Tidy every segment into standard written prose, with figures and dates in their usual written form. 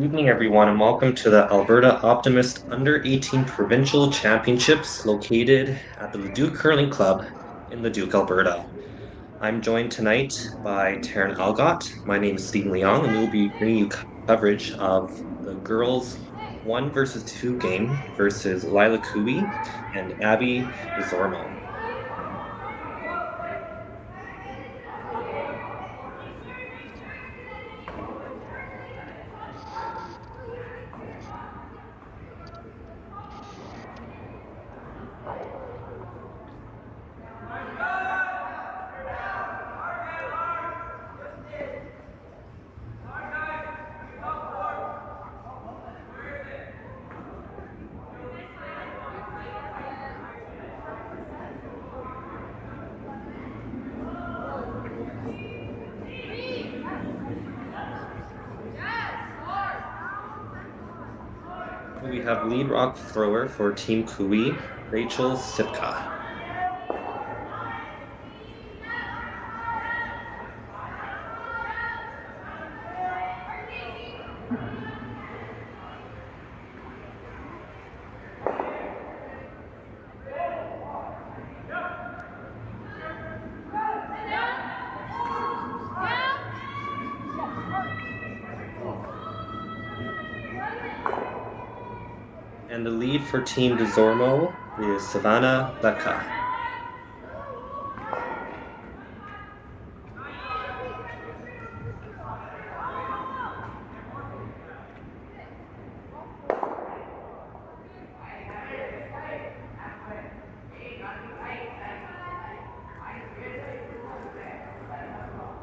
Evening, everyone, and welcome to the Alberta Optimist Under-18 Provincial Championships located at the Leduc Curling Club in Leduc, Alberta. I'm joined tonight by Terren Algot. My name is Stephen Leong, and we will be bringing you coverage of the girls' 1 versus 2 game versus Lila Koe and Abby Desormeau. We have lead rock thrower for Team Koe, Rachel Sipka. And the lead for Team Desormeau is Savannah Leka.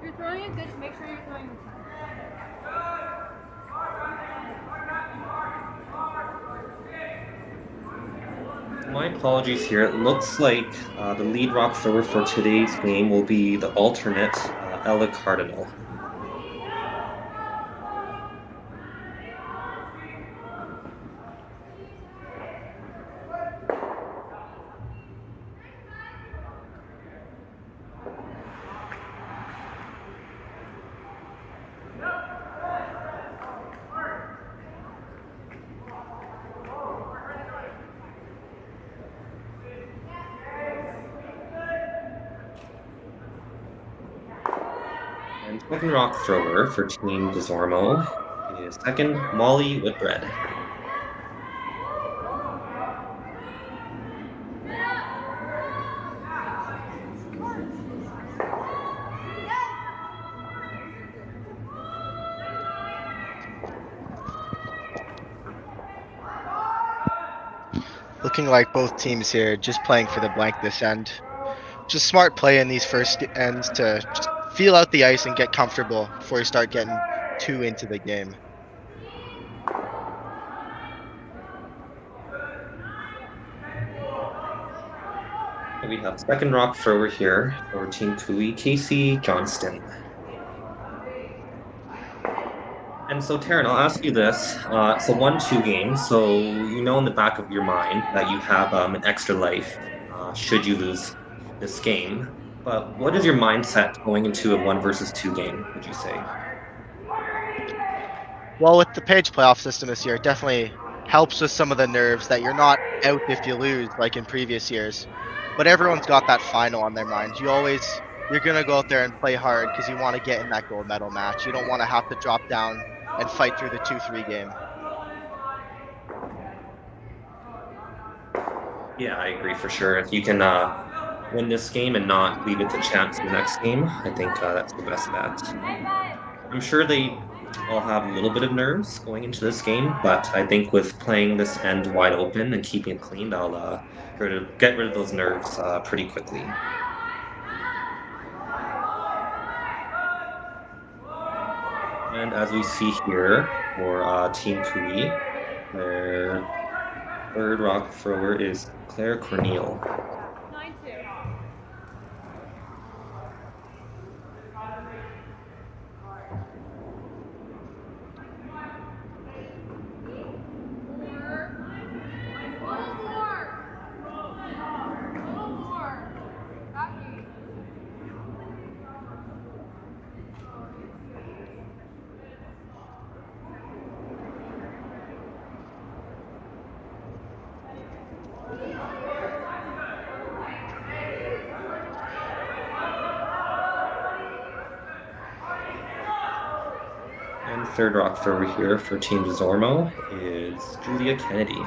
You're throwing it good, make sure you're throwing it. My apologies here. It looks like the lead rock thrower for today's game will be the alternate, Ella Cardinal. And second rock thrower for Team Desormeau is second Molly Whitbread. Looking like both teams here just playing for the blank this end. Just smart play in these first ends to just feel out the ice and get comfortable before you start getting too into the game. We have second rock thrower here for Team Koe, Casey Johnston. And so, Terren, I'll ask you this. It's a 1-2 game, so you know in the back of your mind that you have an extra life should you lose this game. But what is your mindset going into a 1 versus 2 game, would you say? Well, with the page playoff system this year, it definitely helps with some of the nerves that you're not out if you lose like in previous years. But everyone's got that final on their mind. You're going to go out there and play hard because you want to get in that gold medal match. You don't want to have to drop down and fight through the 2-3 game. Yeah, I agree for sure. If you can win this game and not leave it to chance the next game, I think that's the best bet. I'm sure they all have a little bit of nerves going into this game, but I think with playing this end wide open and keeping it clean, they'll get rid of those nerves pretty quickly. And as we see here for Team Koe, their third rock thrower is Claire Corneille. And third rock thrower here for Team Desormeau is Julia Kennedy.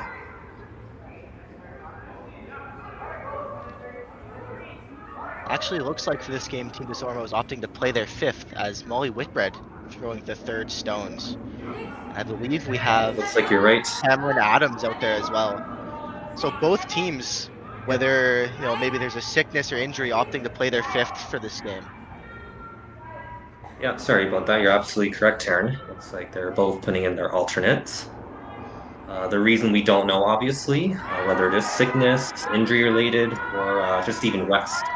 Actually, looks like for this game, Team Desormeau is opting to play their fifth as Molly Whitbread throwing the third stones. I believe we have Looks like you're right. Cameron Adams out there as well. So both teams, whether maybe there's a sickness or injury, opting to play their fifth for this game. Yeah, sorry about that. You're absolutely correct, Terren. Looks like they're both putting in their alternates. The reason we don't know, obviously, whether it is sickness, injury related, or just even rest.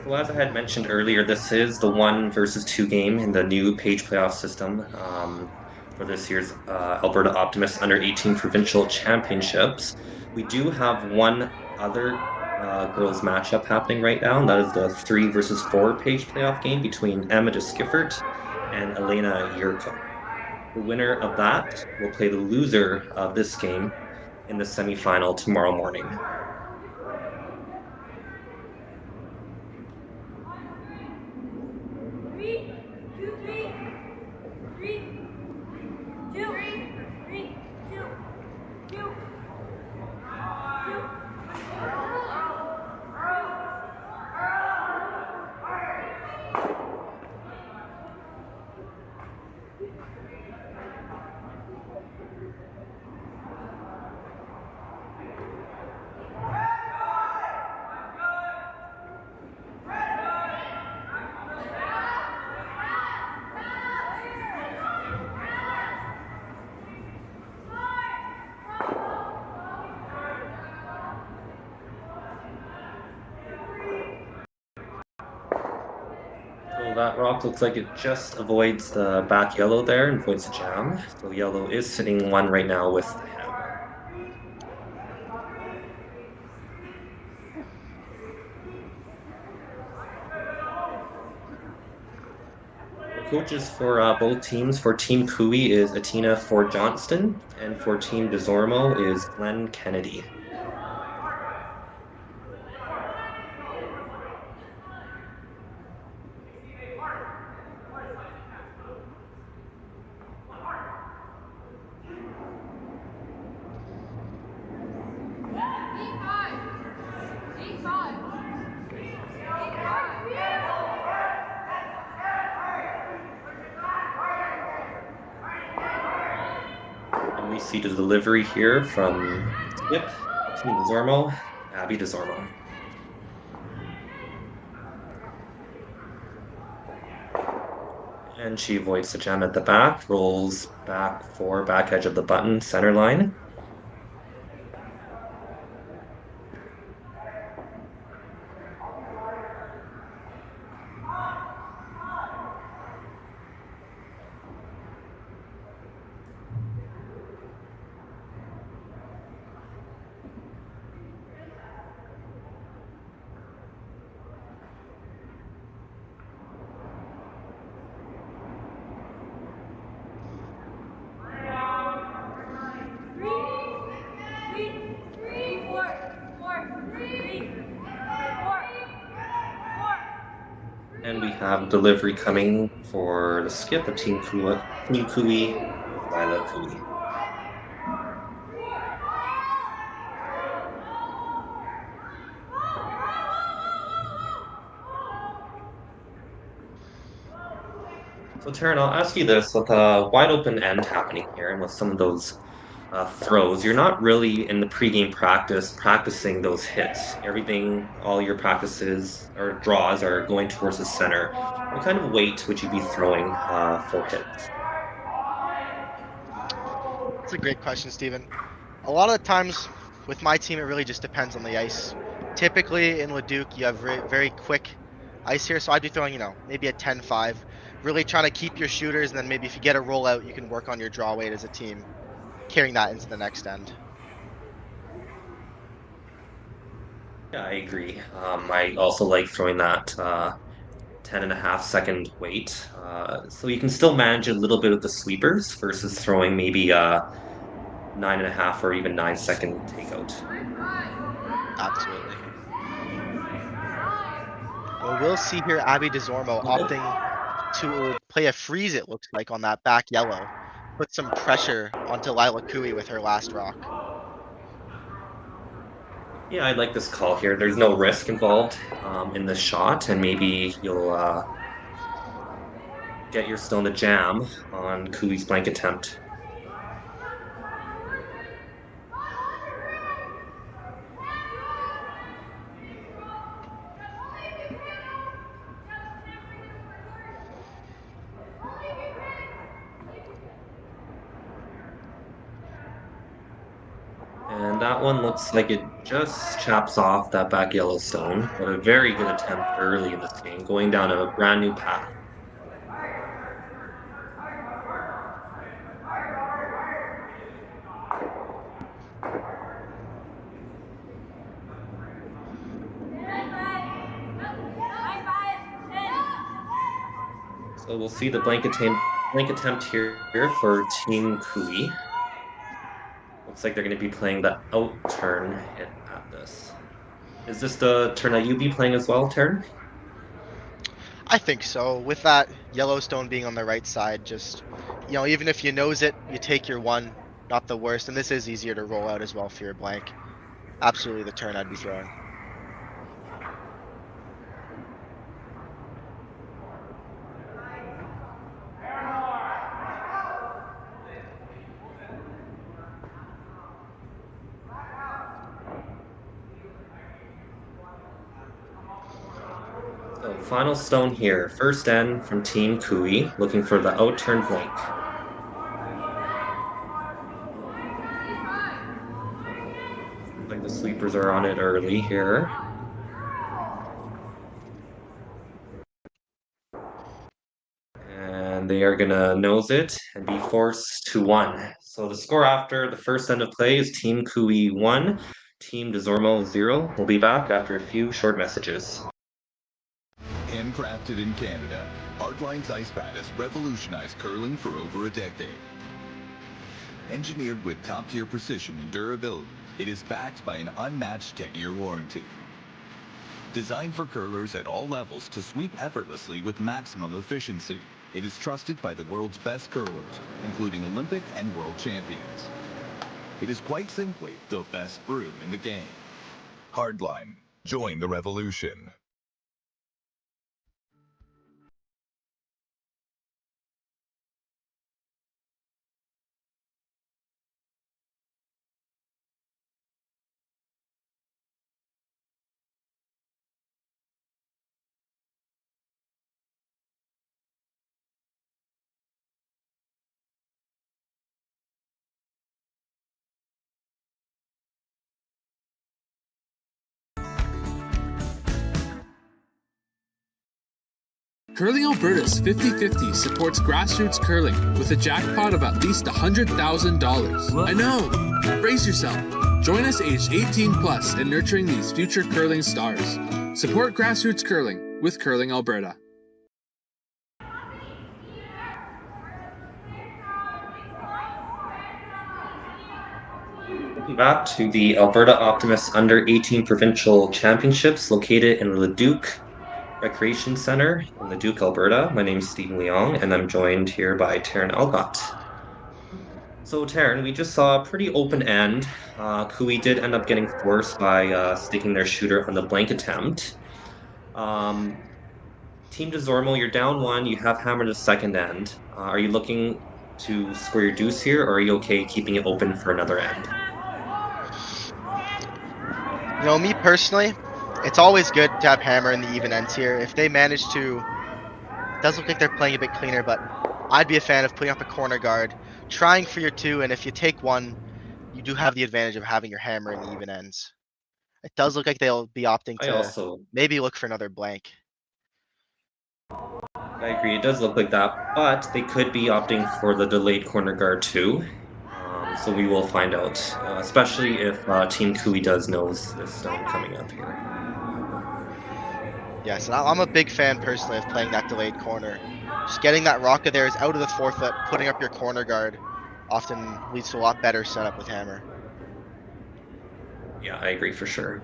Well, as I had mentioned earlier, this is the 1 versus 2 game in the new page playoff system for this year's Alberta Optimist Under-18 Provincial Championships. We do have one other girls matchup happening right now, and that is the 3 versus 4 page playoff game between Emma de Skiffert and Elena Yurko. The winner of that will play the loser of this game in the semifinal tomorrow morning. So that rock looks like it just avoids the back yellow there and avoids the jam. So yellow is sitting 1 right now with the hammer. The coaches for both teams, for Team Koe is Atina Ford Johnston, and for Team Desormeau is Glenn Kennedy. And we see the delivery here from Skip, Team Desormeau, Abby Desormeau. And she avoids the jam at the back, rolls back for back edge of the button, center line. And we have delivery coming for the skip of Team Koe, Lila Koe. So Terren, I'll ask you this, with a wide open end happening here and with some of those throws, you're not really in the pregame practice practicing those hits. All your practices or draws are going towards the center. What kind of weight would you be throwing for hits? That's a great question, Steven. A lot of the times with my team, it really just depends on the ice. Typically in Leduc, you have very, very quick ice here, so I'd be throwing, maybe a 10-5. really trying to keep your shooters, and then maybe if you get a rollout, you can work on your draw weight as a team, carrying that into the next end. Yeah, I agree. I also like throwing that 10.5 second wait. So you can still manage a little bit of the sweepers versus throwing maybe 9.5 or even 9 second takeout. Absolutely. Well, we'll see here Abby Desormeau opting to play a freeze, it looks like, on that back yellow. Put some pressure onto Lila Koe with her last rock. Yeah, I like this call here. There's no risk involved in this shot, and maybe you'll get your stone to jam on Kui's blank attempt. And that one looks like it just chaps off that back yellow stone, but a very good attempt early in this game, going down a brand new path. So we'll see the blank attempt here for Team Kui. Looks like they're going to be playing the out turn hit at this. Is this the turn that you'd be playing as well, Terren? I think so. With that Yellowstone being on the right side, just, even if you nose it, you take your one, not the worst. And this is easier to roll out as well for your blank. Absolutely the turn I'd be throwing. So final stone here. First end from Team Kui, looking for the out turn blank. Looks like the sweepers are on it early here. And they are gonna nose it and be forced to 1. So the score after the first end of play is Team Kui 1, Team Desormeau 0. We'll be back after a few short messages. Handcrafted in Canada, Hardline's ice pad has revolutionized curling for over a decade. Engineered with top-tier precision and durability, it is backed by an unmatched 10-year warranty. Designed for curlers at all levels to sweep effortlessly with maximum efficiency, it is trusted by the world's best curlers, including Olympic and world champions. It is quite simply the best broom in the game. Hardline. Join the revolution. Curling Alberta's 50/50 supports grassroots curling with a jackpot of at least $100,000. I know! Brace yourself! Join us aged 18 plus in nurturing these future curling stars. Support grassroots curling with Curling Alberta. Welcome back to the Alberta Optimist Under-18 Provincial Championships located in the Leduc Recreation Center in Leduc, Alberta. My name is Stephen Leong, and I'm joined here by Terren Algot. So, Terren, we just saw a pretty open end. Kui did end up getting forced by sticking their shooter on the blank attempt. Team Desormeau, you're down 1. You have hammered the second end. Are you looking to square your deuce here, or are you okay keeping it open for another end? Me personally, it's always good to have hammer in the even ends here. If they manage to, it does look like they're playing a bit cleaner, but I'd be a fan of putting up a corner guard, trying for your 2, and if you take 1, you do have the advantage of having your hammer in the even ends. It does look like they'll be opting I to also maybe look for another blank. I agree. It does look like that, but they could be opting for the delayed corner guard too. So we will find out, especially if Team Kui does knows this stone coming up here. Yes, and I'm a big fan personally of playing that delayed corner. Just getting that rocket there is out of the forefoot, putting up your corner guard often leads to a lot better setup with hammer. Yeah, I agree for sure.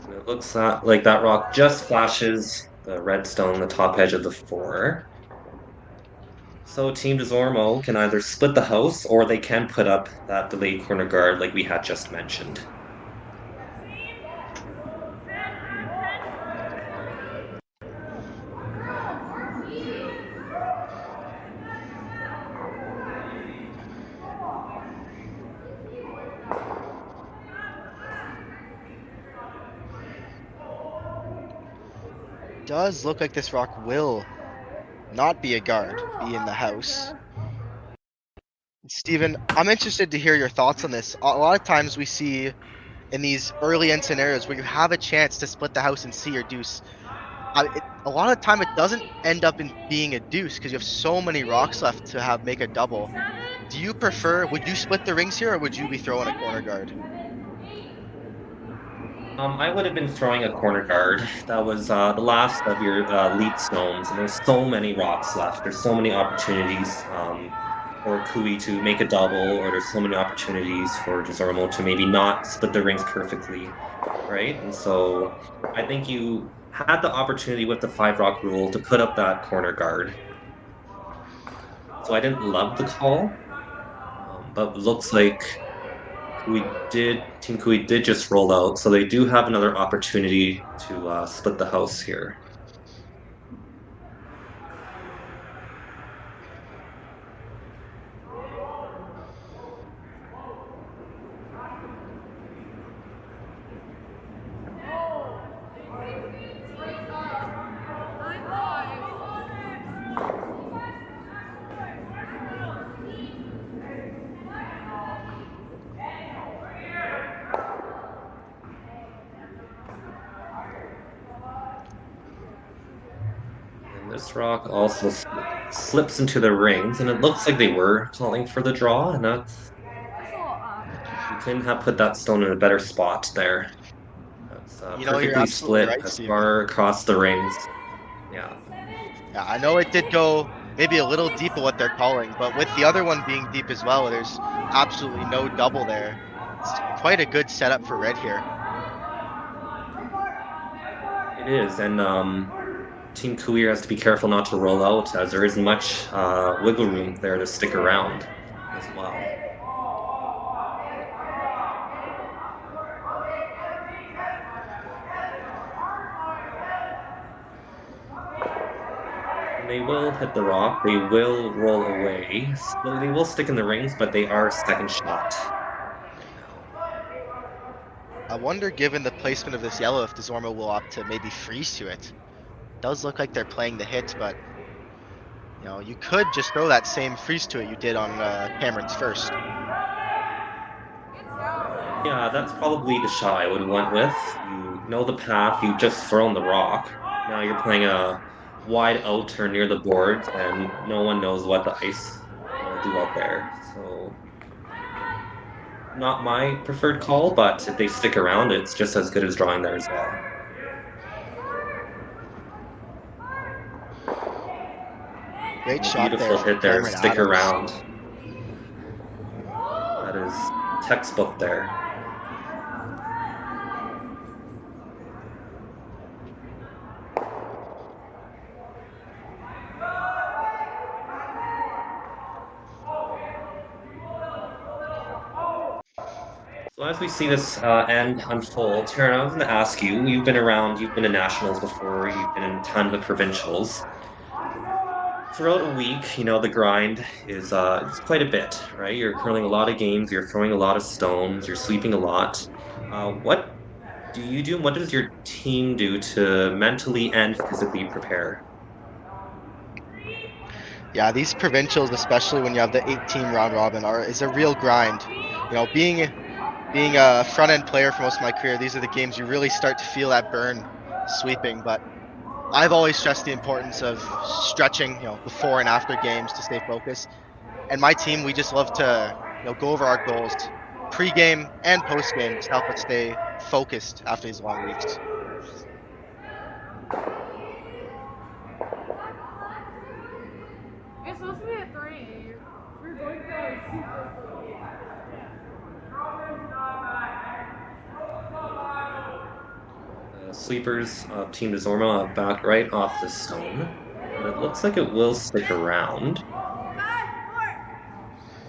And it looks like that rock just flashes the red stone, the top edge of the 4. So Team Desormeau can either split the house or they can put up that delayed corner guard like we had just mentioned. Does look like this rock will not be a guard, be in the house. Steven, I'm interested to hear your thoughts on this. A lot of times we see in these early end scenarios where you have a chance to split the house and see your deuce. A lot of time it doesn't end up in being a deuce because you have so many rocks left to make a double. Do you prefer, would you split the rings here or would you be throwing a corner guard? I would have been throwing a corner guard. That was the last of your lead stones, and there's so many rocks left. There's so many opportunities for Kui to make a double, or there's so many opportunities for Desormeau to maybe not split the rings perfectly, right? And so I think you had the opportunity with the 5-rock rule to put up that corner guard. So I didn't love the call, but looks like Team Kui did just roll out, so they do have another opportunity to split the house here. This rock also slips into the rings, and it looks like they were calling for the draw, and that's... You couldn't have put that stone in a better spot there. That's perfectly split right, as Steven. far across the rings. Yeah. Yeah, I know it did go maybe a little deep of what they're calling, but with the other one being deep as well, there's absolutely no double there. It's quite a good setup for red here. It is, and Team Kui has to be careful not to roll out, as there isn't much wiggle room there to stick around as well. And they will hit the rock, they will roll away, so they will stick in the rings, but they are second shot. I wonder, given the placement of this yellow, if Desormeau will opt to maybe freeze to it. Does look like they're playing the hit, but you know, you could just throw that same freeze to it you did on Cameron's first. Yeah, that's probably the shot I would have went with. You know the path, you just thrown the rock. Now you're playing a wide out turn near the board, and no one knows what the ice will do out there. So, not my preferred call, but if they stick around, it's just as good as drawing there as well. Great shot there. Beautiful hit there, Cameron stick Adams. around. That is textbook there. So as we see this end unfold, Terren, I was going to ask you, you've been around, you've been to nationals before, you've been in tons of provincials. Throughout a week, you know, the grind is it's quite a bit, right? You're curling a lot of games, you're throwing a lot of stones, you're sweeping a lot. What do you do, and what does your team do to mentally and physically prepare? Yeah, these provincials, especially when you have the 8-team round robin, is a real grind. You know, being a front end player for most of my career, these are the games you really start to feel that burn sweeping, but I've always stressed the importance of stretching, before and after games to stay focused. And my team, we just love to, go over our goals pre-game and post-game to help us stay focused after these long weeks. It's supposed to be a 3. We're going for a super. Sweepers of Team Desormeau back right off the stone. But it looks like it will stick around.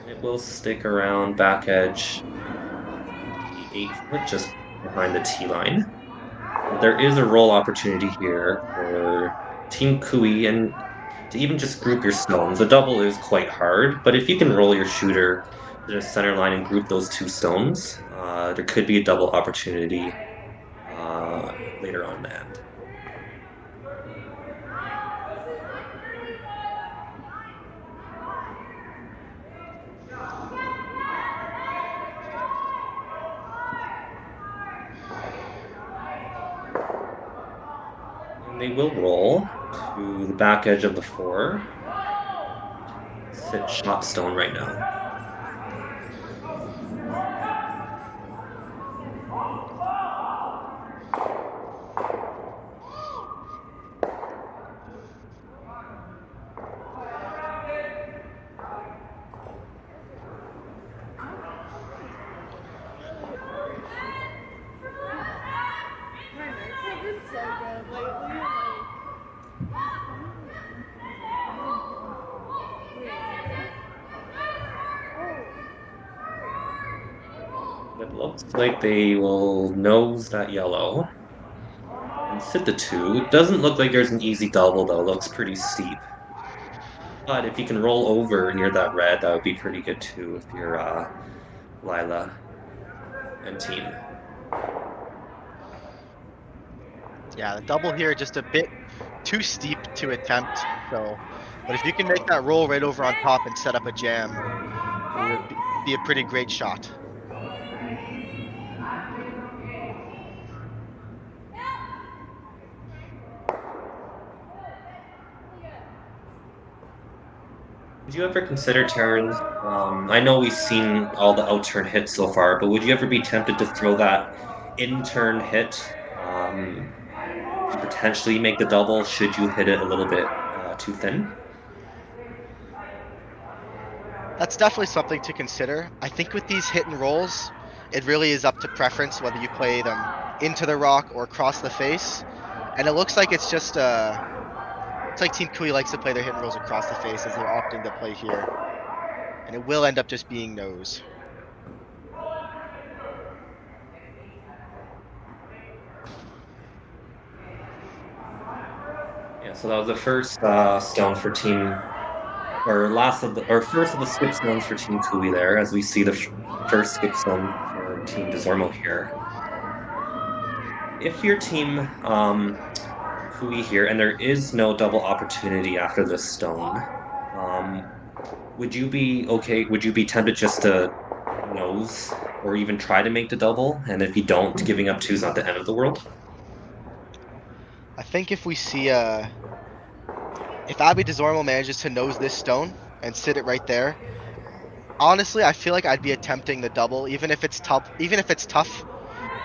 It will stick around back edge, the 8 foot just behind the tee line. There is a roll opportunity here for Team Koe and to even just group your stones. A double is quite hard, but if you can roll your shooter to the center line and group those 2 stones, there could be a double opportunity later on the end. And they will roll to the back edge of the 4. Sit shot stone right now. It looks like they will nose that yellow and sit the 2. It doesn't look like there's an easy double though. It looks pretty steep. But if you can roll over near that red, that would be pretty good too if you're Lila and team. Yeah, the double here just a bit too steep to attempt. So, but if you can make that roll right over on top and set up a jam, it would be a pretty great shot. Would you ever consider Terren? I know we've seen all the out-turn hits so far, but would you ever be tempted to throw that in-turn hit to potentially make the double should you hit it a little bit too thin? That's definitely something to consider. I think with these hit and rolls, it really is up to preference whether you play them into the rock or across the face. And it looks like it's just it's like Team Koe likes to play their hit and rolls across the face as they're opting to play here. And it will end up just being nose. Yeah, so that was the first stone for team, or first of the skip stones for Team Koe there, as we see the first skip stone for Team Desormeau here. If your team Koe here, and there is no double opportunity after this stone, would you be okay? Would you be tempted just to nose or even try to make the double? And if you don't, giving up 2 is not the end of the world. I think if we see if Abby Desormeau manages to nose this stone and sit it right there, honestly, I feel like I'd be attempting the double, even if it's tough.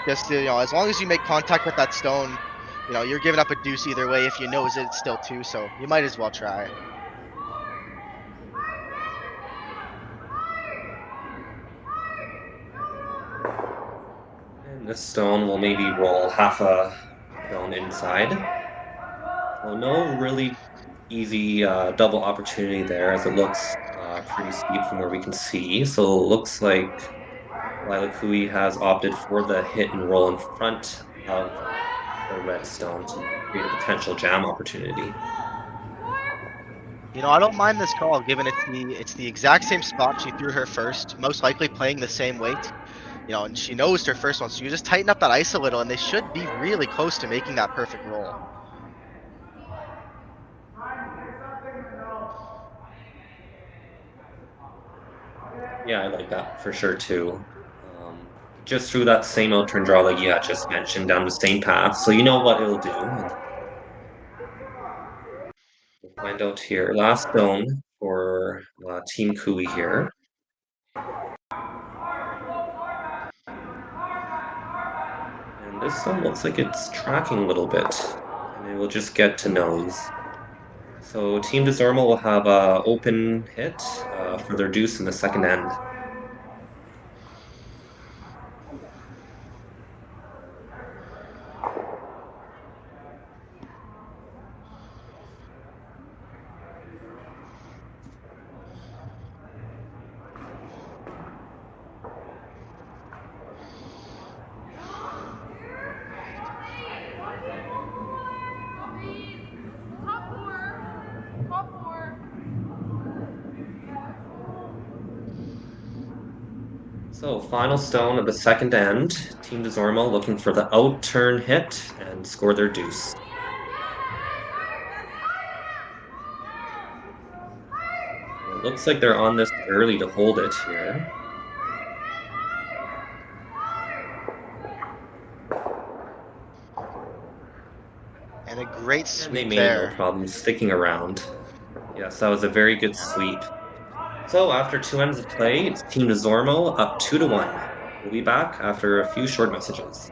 Just to, as long as you make contact with that stone, you're giving up a deuce either way. If you nose it, it's still 2, so you might as well try. And this stone will maybe roll half a stone inside. So no really easy double opportunity there, as it looks pretty steep from where we can see. So it looks like Lila Koe has opted for the hit and roll in front of the red stone to create a potential jam opportunity. I don't mind this call, given it's the exact same spot she threw her first, most likely playing the same weight. And she nosed her first one, so you just tighten up that ice a little, and they should be really close to making that perfect roll. Yeah, I like that for sure too. just through that same out-turn draw like you had just mentioned, down the same path. So you know what it'll do. We'll find out here. Last stone for Team Kui here. And this one looks like it's tracking a little bit. And it will just get to nose. So Team Desormeau will have a open hit for their deuce in the second end. So final stone of the second end. Team Desormeau looking for the out-turn hit and score their deuce. It looks like they're on this early to hold it here. And a great And sweep they made there. no problem sticking around. Yes, that was a very good sweep. So after 2 ends of play, it's Team Desormeau up 2-1. We'll be back after a few short messages.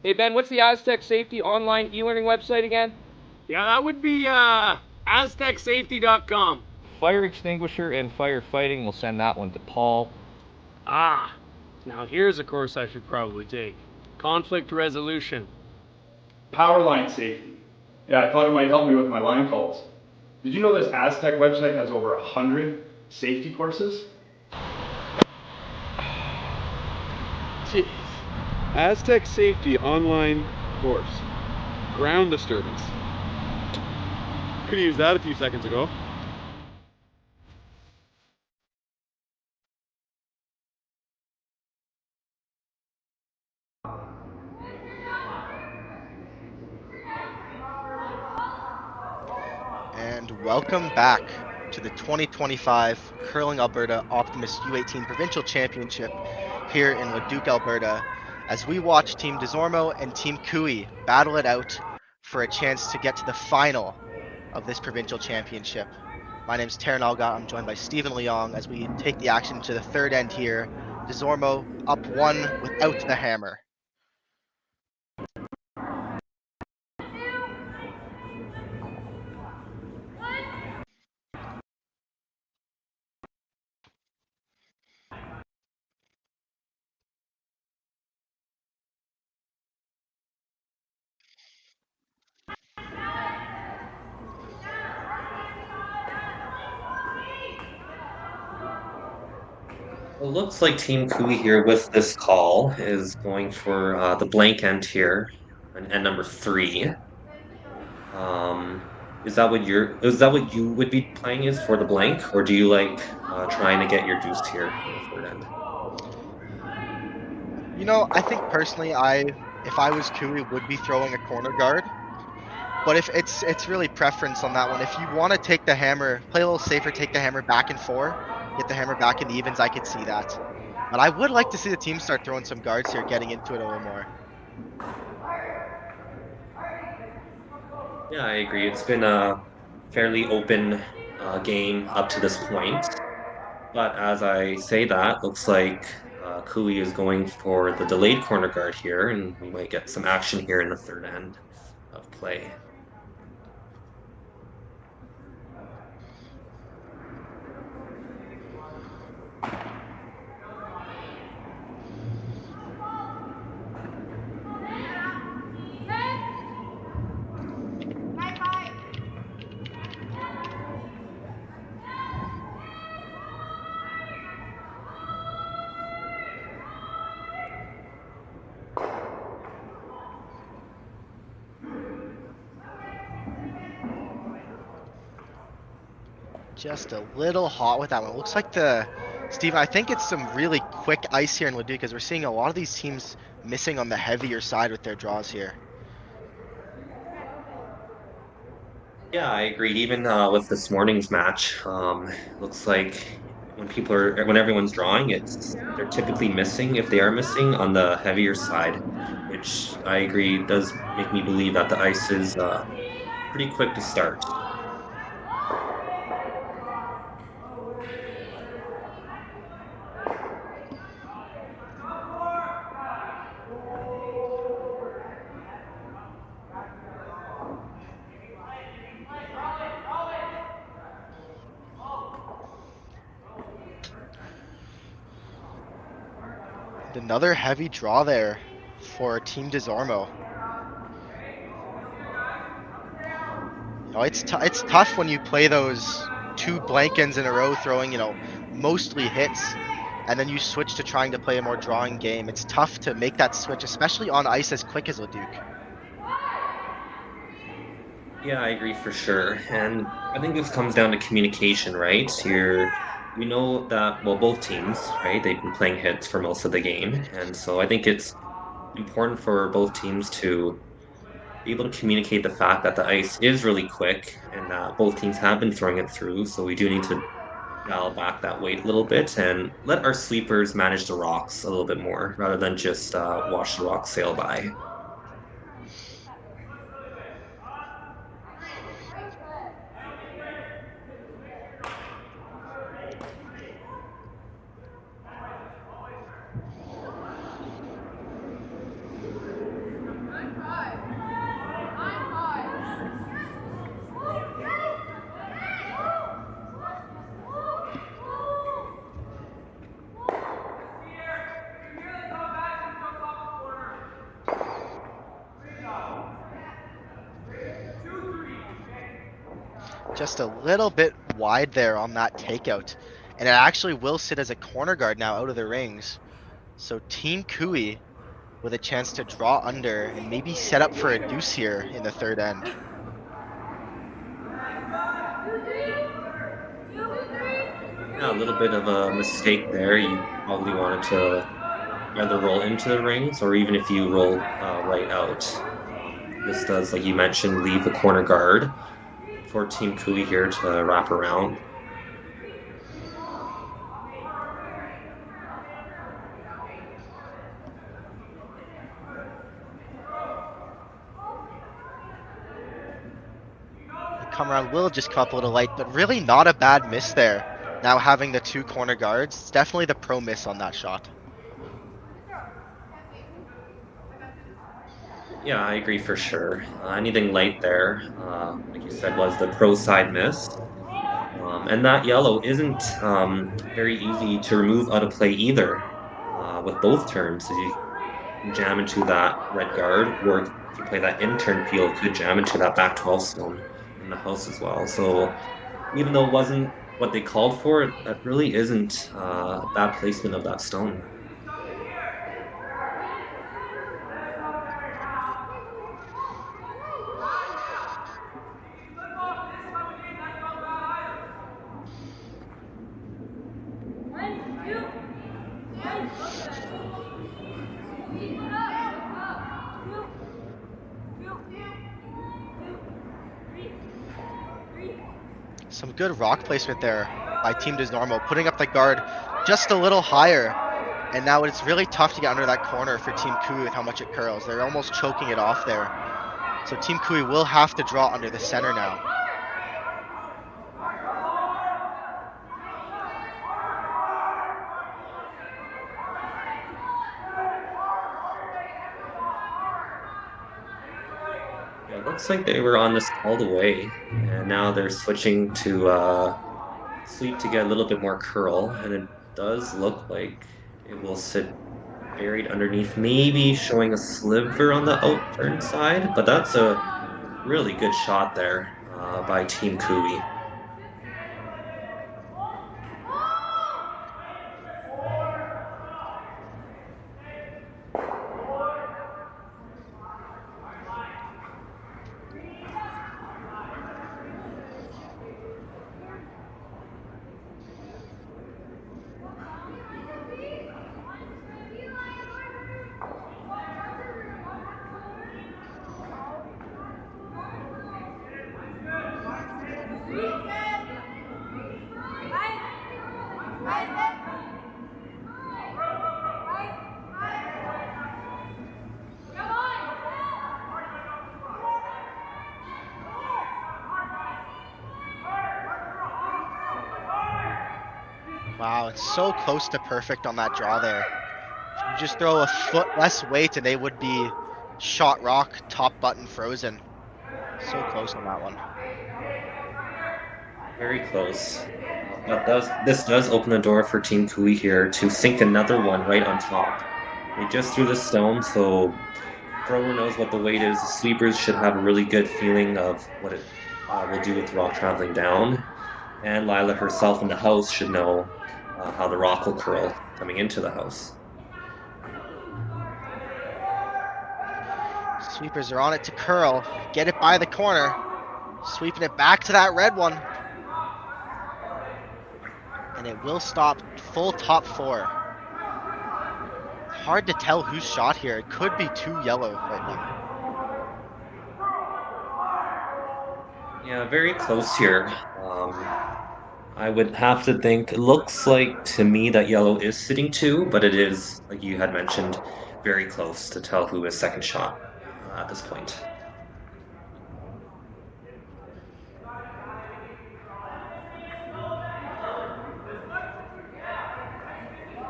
Hey Ben, what's the Aztec Safety online e-learning website again? Yeah, that would be aztecsafety.com. Fire extinguisher and firefighting, we'll send that one to Paul. Ah, now here's a course I should probably take. Conflict resolution. Power line safety. Yeah, I thought it might help me with my line calls. Did you know this Aztec website has over 100 safety courses? Jeez. Aztec Safety online course. Ground disturbance. Could have used that a few seconds ago. And welcome back to the 2025 Curling Alberta Optimist U18 Provincial Championship here in Leduc, Alberta, as we watch Team Desormeau and Team Kui battle it out for a chance to get to the final of this Provincial Championship. My name is Terren Algot. I'm joined by Stephen Leong as we take the action to the third end here. Desormeau up 1 without the hammer. It looks like Team Kui here with this call is going for the blank end here on end number 3. Is that what you would be playing is for the blank, or do you like trying to get your deuce here in the third end? You know, I think personally, if I was Kui, would be throwing a corner guard. But if it's really preference on that one. If you want to take the hammer, play a little safer, take the hammer back in 4, get the hammer back in the evens, I could see that. But I would like to see the team start throwing some guards here, getting into it a little more. Yeah, I agree. It's been a fairly open game up to this point. But as I say that, looks like Kui is going for the delayed corner guard here, and we might get some action here in the third end of play. Just a little hot with that one. Looks like Steven, I think it's some really quick ice here in Leduc because we're seeing a lot of these teams missing on the heavier side with their draws here. Yeah, I agree. Even with this morning's match, looks like when everyone's drawing, they're typically missing if they are missing on the heavier side, which I agree does make me believe that the ice is pretty quick to start. Another heavy draw there for Team Desormeau. It's tough when you play those two blank ends in a row throwing, mostly hits, and then you switch to trying to play a more drawing game. It's tough to make that switch, especially on ice as quick as Leduc. Yeah, I agree for sure. And I think this comes down to communication, right? We know that, well, both teams, right? They've been playing hits for most of the game. And so I think it's important for both teams to be able to communicate the fact that the ice is really quick and that both teams have been throwing it through. So we do need to dial back that weight a little bit and let our sweepers manage the rocks a little bit more rather than just watch the rocks sail by. Just a little bit wide there on that takeout. And it actually will sit as a corner guard now out of the rings. So Team Koe with a chance to draw under and maybe set up for a deuce here in the third end. Yeah, a little bit of a mistake there. You probably wanted to either roll into the rings or even if you roll right out. This does, like you mentioned, leave the corner guard for Team Koe here to wrap around. Come around will just come up a little light, but really not a bad miss there. Now having the two corner guards, it's definitely the pro miss on that shot. Yeah, I agree for sure. Anything light there, like you said, was the pro side miss. And that yellow isn't very easy to remove out of play either with both turns. If you can jam into that red guard, or if you play that in-turn peel, it could jam into that back 12 stone in the house as well. So even though it wasn't what they called for, that really isn't bad placement of that stone. Some good rock placement there by Team Desormeau, putting up the guard just a little higher. And now it's really tough to get under that corner for Team Koe with how much it curls. They're almost choking it off there. So Team Koe will have to draw under the center now. It looks like they were on this all the way, and now they're switching to sweep to get a little bit more curl, and it does look like it will sit buried underneath, maybe showing a sliver on the outturn side, but that's a really good shot there by Team Koe. Wow, it's so close to perfect on that draw there. You just throw a foot less weight and they would be shot rock, top button frozen. So close on that one. Very close. But this does open the door for Team Kui here to sink another one right on top. They just threw the stone, so thrower knows what the weight is. The sweepers should have a really good feeling of what it will do with the rock traveling down. And Lila herself in the house should know how the rock will curl coming into the house. Sweepers are on it to curl. Get it by the corner. Sweeping it back to that red one. And it will stop full top four. Hard to tell who's shot here. It could be two yellow right now. Yeah, very close here. I would have to think, it looks like to me that yellow is sitting two, but it is, like you had mentioned, very close to tell who is second shot at this point.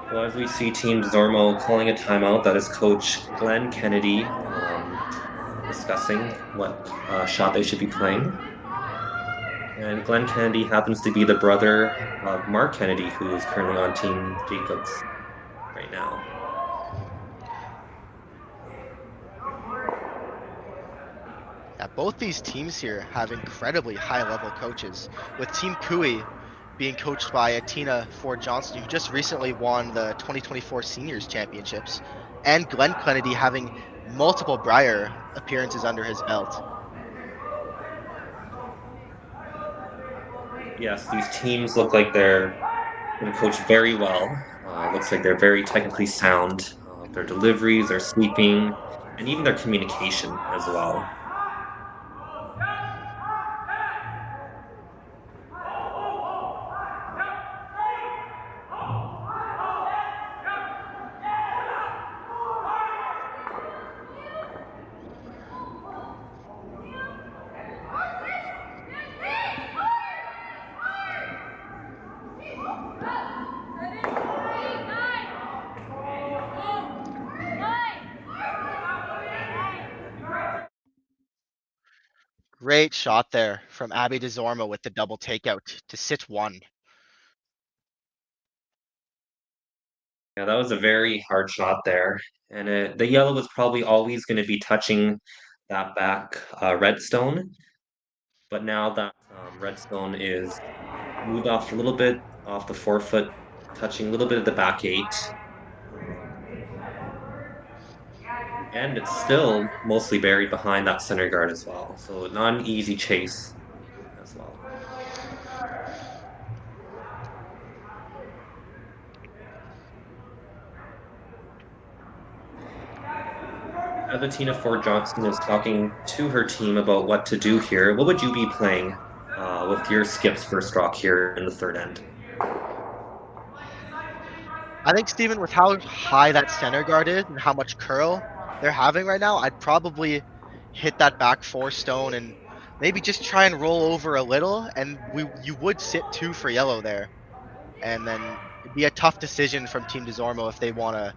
Well, as we see Team Desormeau calling a timeout, that is Coach Glenn Kennedy discussing what shot they should be playing. And Glenn Kennedy happens to be the brother of Mark Kennedy, who is currently on Team Jacobs right now. Yeah, both these teams here have incredibly high-level coaches, with Team Kui being coached by Atina Ford Johnson, who just recently won the 2024 Seniors Championships, and Glenn Kennedy having multiple Brier appearances under his belt. Yes, these teams look like they're going to coach very well. Looks like they're very technically sound. Their deliveries, their sweeping, and even their communication as well. Great shot there from Abby Desormeau with the double takeout to sit one. Yeah, that was a very hard shot there. And the yellow was probably always going to be touching that back redstone. But now that redstone is moved off a little bit off the forefoot, touching a little bit of the back eight. And it's still mostly buried behind that center guard as well. So not an easy chase as well. As Tina Ford Johnson is talking to her team about what to do here, what would you be playing with your skips first rock here in the third end? I think, Steven, with how high that center guard is and how much curl they're having right now, I'd probably hit that back four stone and maybe just try and roll over a little, and you would sit two for yellow there. And then it'd be a tough decision from Team Desormeau if they want to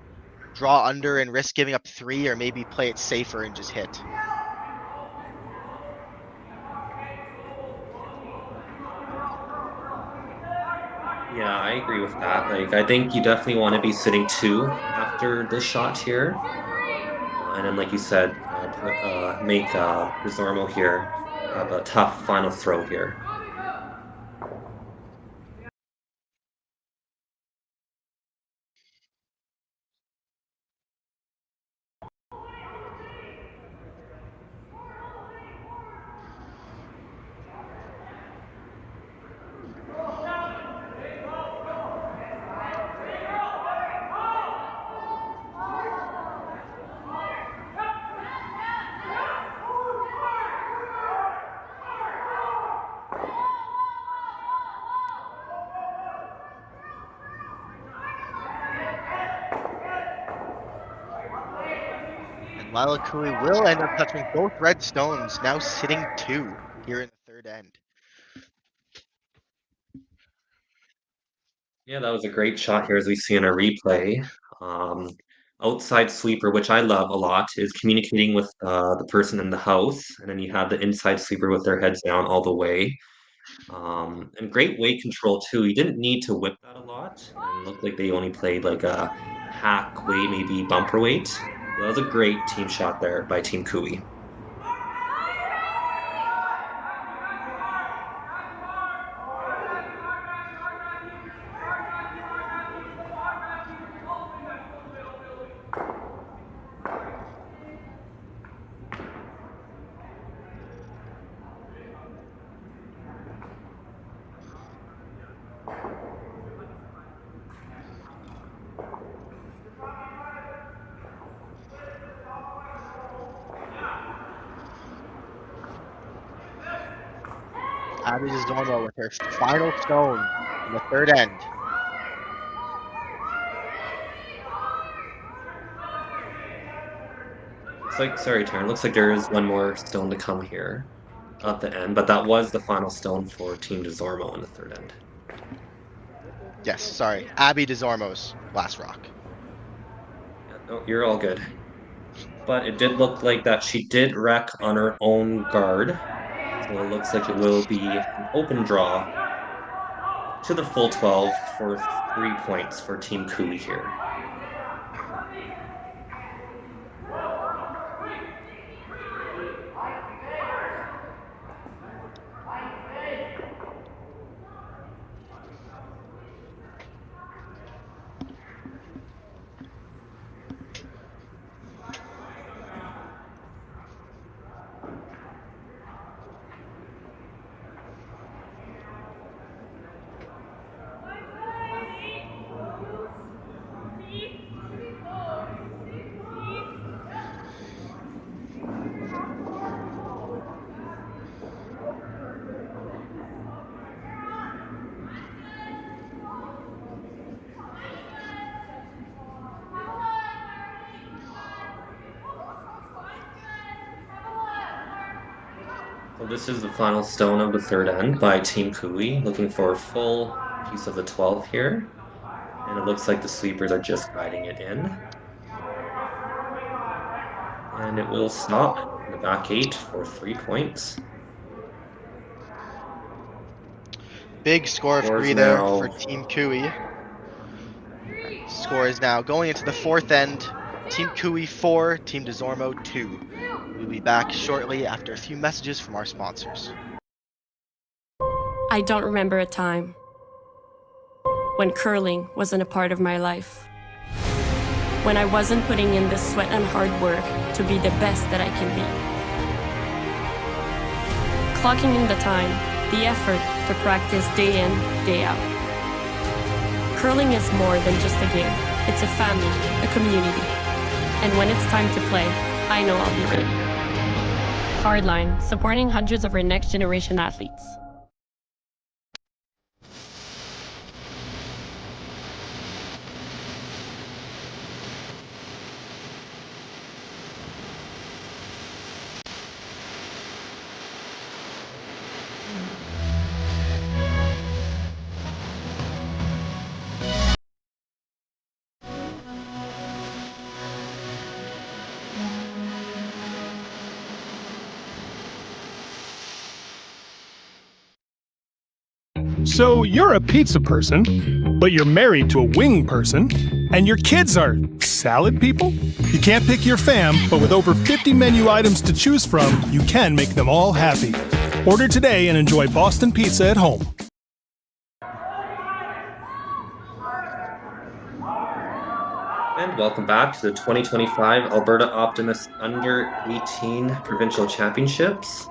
draw under and risk giving up three, or maybe play it safer and just hit. Yeah, I agree with that. Like, I think you definitely want to be sitting two after this shot here. And then, like you said, make Desormeau here have a tough final throw here. Lila Koe will end up touching both red stones, now sitting 2 here in the third end. Yeah, that was a great shot here as we see in our replay. Um, Outside sweeper, which I love a lot, is communicating with the person in the house, and then you have the inside sweeper with their heads down all the way. And great weight control too. You didn't need to whip that a lot, and looked like they only played like a hack weight, maybe bumper weight. That was a great team shot there by Team Kui. Abby Desormeau with her final stone in the third end. Sorry, Terren. Looks like there is one more stone to come here at the end, but that was the final stone for Team Desormeau in the third end. Yes, sorry. Abby Desormeau's last rock. Yeah, no, you're all good. But it did look like that she did wreck on her own guard. So it looks like it will be an open draw to the full 12 for 3 points for Team Kui here. So this is the final stone of the third end by Team Kui, looking for a full piece of the 12 here. And it looks like the sweepers are just guiding it in. And it will stop in the back 8 for 3 points. Big score of 3 there for Team Kui. Score is now going into the fourth end. Team Kui 4, Team Desormeau 2. We'll be back shortly after a few messages from our sponsors. I don't remember a time when curling wasn't a part of my life. When I wasn't putting in the sweat and hard work to be the best that I can be. Clocking in the time, the effort to practice day in, day out. Curling is more than just a game. It's a family, a community. And when it's time to play, I know I'll be ready. Hardline, supporting hundreds of our next generation athletes. So you're a pizza person, but you're married to a wing person, and your kids are salad people? You can't pick your fam, but with over 50 menu items to choose from, you can make them all happy. Order today and enjoy Boston pizza at home. And welcome back to the 2025 Alberta Optimist Under-18 Provincial Championships.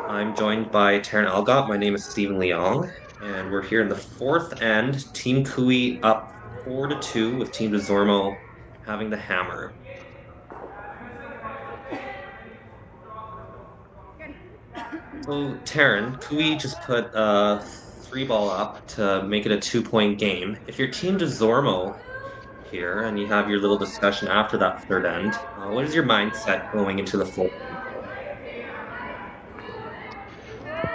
I'm joined by Terren Algot. My name is Stephen Leong, and we're here in the fourth end. Team Kui up 4-2 with Team Desormeau having the hammer. So Terren, Kui just put a 3-ball up to make it a 2-point game. If you're Team Desormeau, here, and you have your little discussion after that third end. What is your mindset going into the fourth?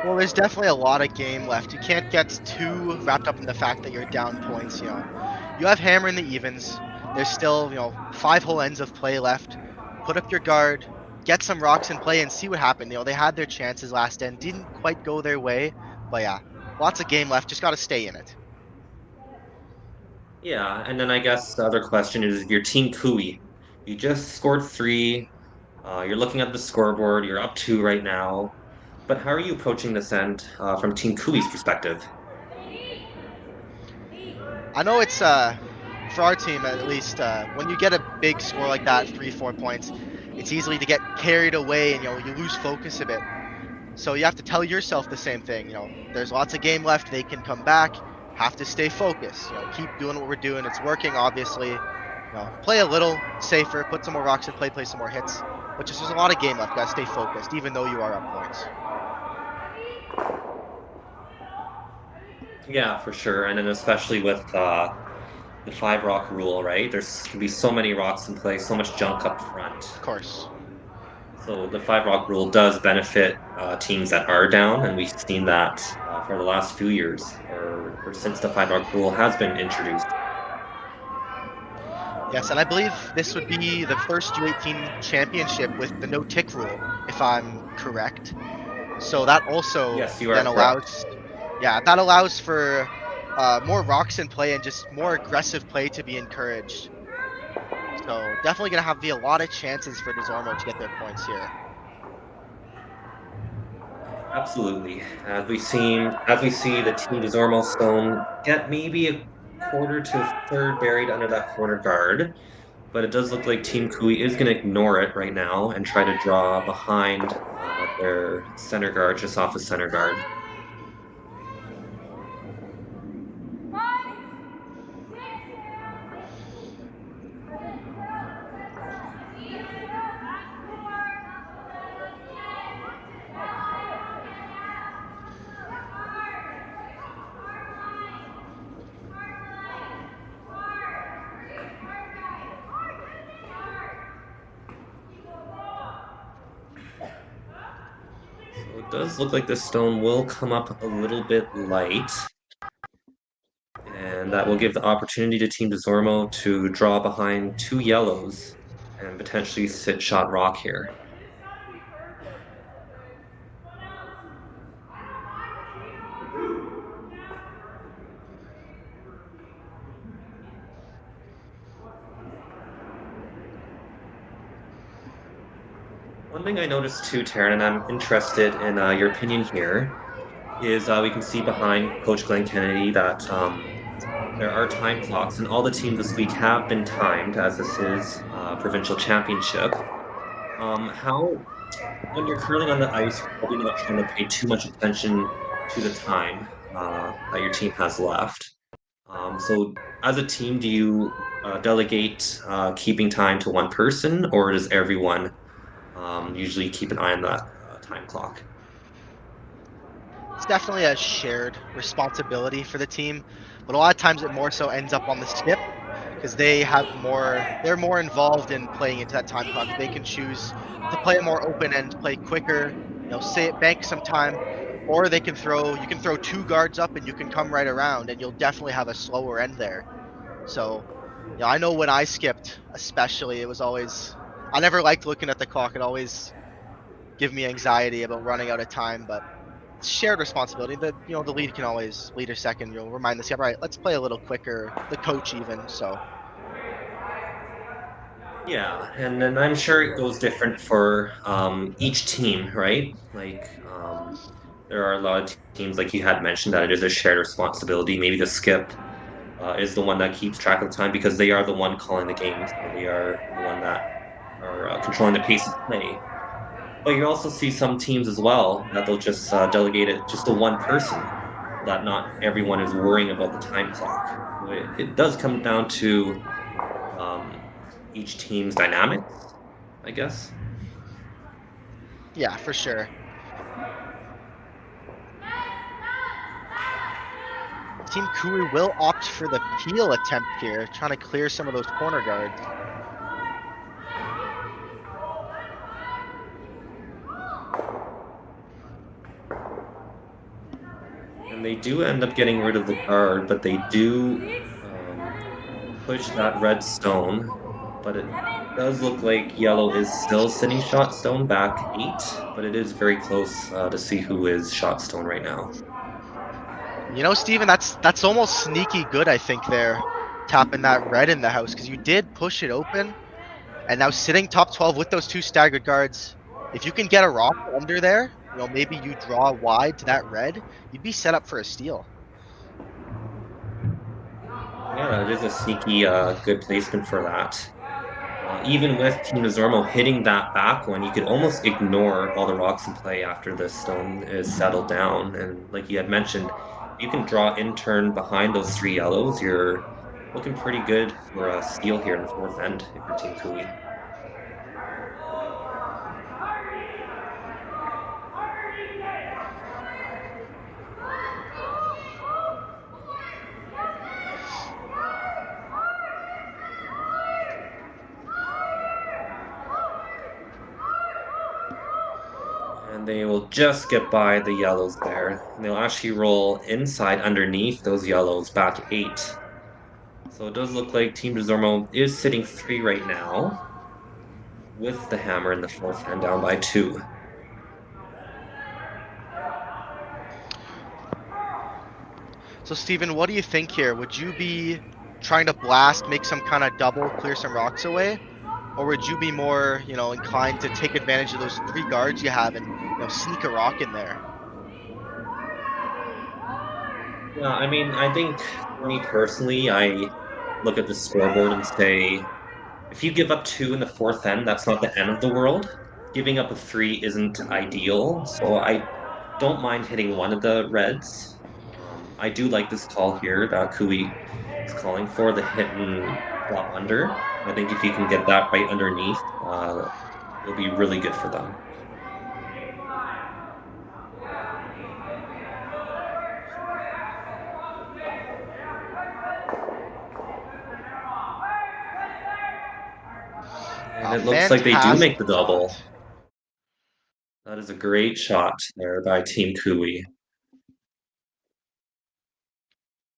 Well, there's definitely a lot of game left. You can't get too wrapped up in the fact that you're down points. You have hammer in the evens. There's still 5 whole ends of play left. Put up your guard, get some rocks in play, and see what happened. They had their chances last end, didn't quite go their way, but yeah, lots of game left. Just got to stay in it. Yeah, and then I guess the other question is your team Kui. You just scored 3. You're looking at the scoreboard. You're up 2 right now. But how are you approaching this end from Team Kui's perspective? I know it's for our team at least. When you get a big score like that, 3-4 points, it's easily to get carried away and you lose focus a bit. So you have to tell yourself the same thing. There's lots of game left. They can come back. Have to stay focused. Keep doing what we're doing. It's working, obviously. Play a little safer. Put some more rocks in play. Play some more hits. But just there's a lot of game left. Gotta stay focused, even though you are up points. Yeah, for sure. And then especially with the 5 rock rule, right? There's can be so many rocks in play, so much junk up front. Of course. So the 5 rock rule does benefit teams that are down, and we've seen that for the last few years, or since the 5 rock rule has been introduced. Yes, and I believe this would be the first U18 championship with the no tick rule, if I'm correct. So that also then allows, that allows for more rocks in play and just more aggressive play to be encouraged. So definitely gonna be a lot of chances for Desormeau to get their points here. Absolutely. As we see the team Desormeau Stone get maybe a quarter to a third buried under that corner guard, but it does look like Team Kui is going to ignore it right now and try to draw behind their center guard, just off the center guard. It does look like the stone will come up a little bit light. And that will give the opportunity to Team Desormeau to draw behind 2 yellows and potentially sit shot rock here. One thing I noticed too, Terren, and I'm interested in your opinion here, is we can see behind Coach Glenn Kennedy that there are time clocks, and all the teams this week have been timed, as this is provincial championship. When you're curling on the ice, you're probably not trying to pay too much attention to the time that your team has left. So as a team, do you delegate keeping time to one person, or does everyone usually keep an eye on that time clock? It's definitely a shared responsibility for the team, but a lot of times it more so ends up on the skip because they're more involved in playing into that time clock. They can choose to play a more open end, play quicker, bank some time, or you can throw 2 guards up and you can come right around and you'll definitely have a slower end there. So, I know when I skipped, especially, it was always, I never liked looking at the clock. It always gave me anxiety about running out of time, but it's shared responsibility. The lead can always lead a second. You'll remind the skip, right, let's play a little quicker, the coach even, so. Yeah, and then I'm sure it goes different for each team, right? Like, there are a lot of teams, like you had mentioned, that it is a shared responsibility. Maybe the skip is the one that keeps track of the time because they are the one calling the games. They are the one that are controlling the pace of play. But you also see some teams as well that they'll just delegate it just to one person, that not everyone is worrying about the time clock. It does come down to each team's dynamics, I guess. Yeah, for sure. Team Koe will opt for the peel attempt here, trying to clear some of those corner guards. And they do end up getting rid of the guard, but they do push that red stone. But it does look like yellow is still sitting shot stone back 8, but it is very close to see who is shot stone right now. You know, Steven, that's almost sneaky good, I think, there, tapping that red in the house, because you did push it open, and now sitting top 12 with those 2 staggered guards, if you can get a rock under there, you know, maybe you draw wide to that red, you'd be set up for a steal. Yeah, it is a sneaky good placement for that. Even with Team Desormeau hitting that back one, you could almost ignore all the rocks in play after the stone is settled down. And like you had mentioned, you can draw in turn behind those 3 yellows. You're looking pretty good for a steal here in the 4th end if you're Team Koe. And they will just get by the yellows there. And they'll actually roll inside underneath those yellows back 8. So it does look like Team Desormeau is sitting 3 right now, with the hammer in the 4th end down by 2. So Steven, what do you think here? Would you be trying to blast, make some kind of double, clear some rocks away? Or would you be more, you know, inclined to take advantage of those 3 guards you have and, you know, sneak a rock in there? Yeah, I mean, I think for me personally, I look at the scoreboard and say, if you give up 2 in the 4th end, that's not the end of the world. Giving up a 3 isn't ideal, so I don't mind hitting one of the reds. I do like this call here that Koe is calling for, the hit and flop under. I think if you can get that right underneath, it'll be really good for them. And it looks like they do make the double. That is a great shot there by Team Koe.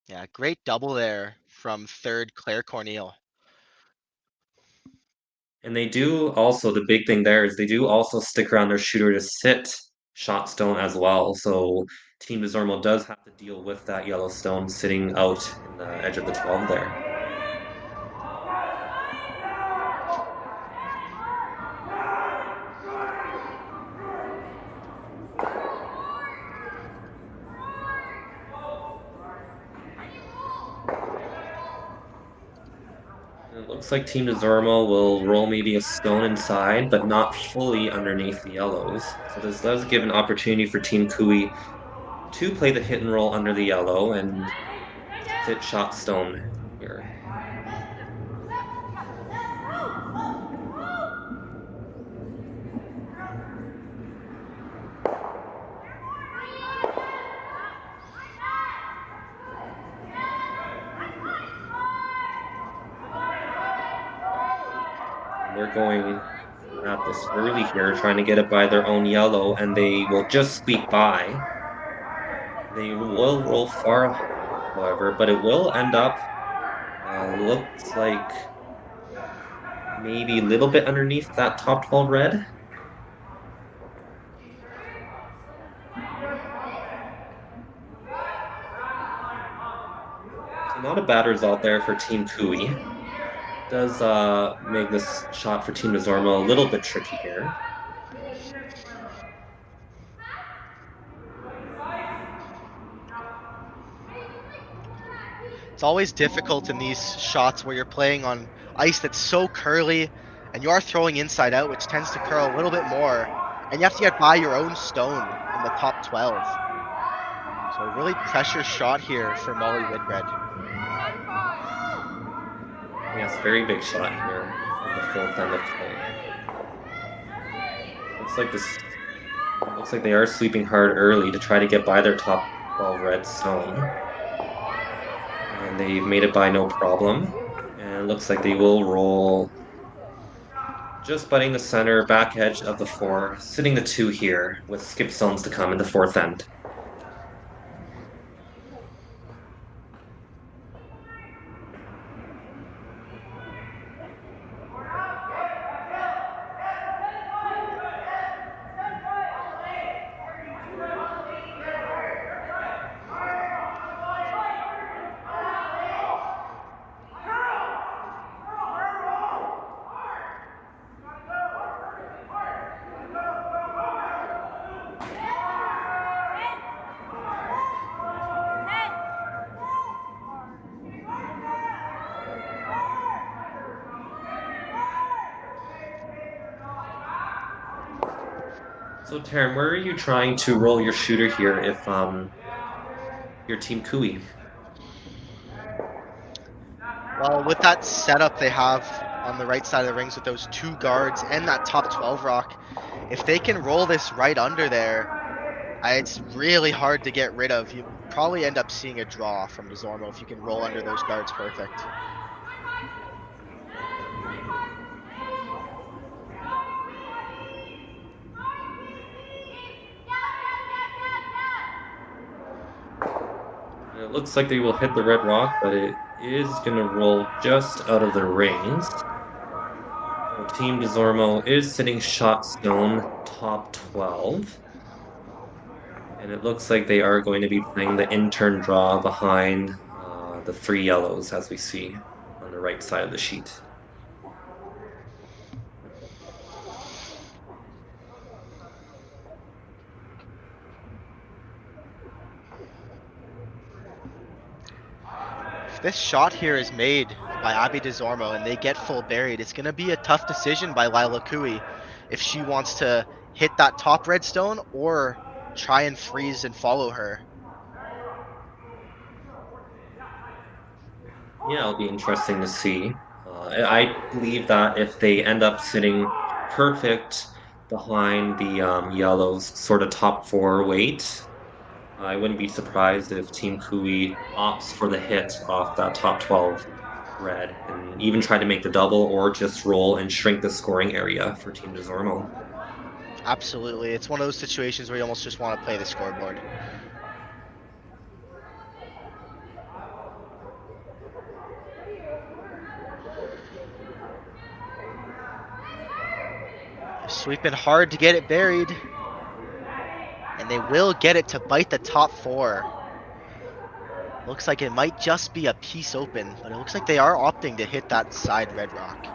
Yeah, great double there from 3rd Claire Corneille. And they do also, the big thing there is they do also stick around their shooter to sit shot stone as well. So Team Desormeau does have to deal with that yellow stone sitting out in the edge of the 12 there. It looks like Team Desormeau will roll maybe a stone inside, but not fully underneath the yellows. So this does give an opportunity for Team Koe to play the hit and roll under the yellow and sit shot stone here. They're going at this early here, trying to get it by their own yellow, and they will just squeak by. They will roll far, however, but it will end up, looks like maybe a little bit underneath that top 12 red. So not a bad result there for Team Koe. Does make this shot for Team Desormeau a little bit tricky here. It's always difficult in these shots where you're playing on ice that's so curly and you are throwing inside out, which tends to curl a little bit more, and you have to get by your own stone in the top 12. So a really pressure shot here for Molly Whitbread. Yes, very big shot here in the 4th end of play. Looks like they are sleeping hard early to try to get by their top 12 red stone. and they've made it by no problem. And it looks like they will roll just butting the center back edge of the 4, sitting the 2 here with skip zones to come in the 4th end. So Terren, where are you trying to roll your shooter here if your team Koe? Well, with that setup they have on the right side of the rings with those 2 guards and that top 12 rock, if they can roll this right under there, it's really hard to get rid of. You probably end up seeing a draw from Desormeau if you can roll under those guards perfect. It looks like they will hit the red rock, but it is going to roll just out of the rings. So Team Desormeau is sitting shot stone top 12. And it looks like they are going to be playing the intern draw behind the 3 yellows, as we see on the right side of the sheet. If this shot here is made by Abby Desormeau and they get full buried, it's going to be a tough decision by Lila Koe if she wants to hit that top redstone or try and freeze and follow her. Yeah, it'll be interesting to see. I believe that if they end up sitting perfect behind the yellows, sort of top 4 weight, I wouldn't be surprised if Team Koe opts for the hit off that top 12 red and even try to make the double or just roll and shrink the scoring area for Team Desormeau. Absolutely. It's one of those situations where you almost just want to play the scoreboard. Sweeping hard to get it buried. And they will get it to bite the top 4. Looks like it might just be a piece open, but it looks like they are opting to hit that side red rock.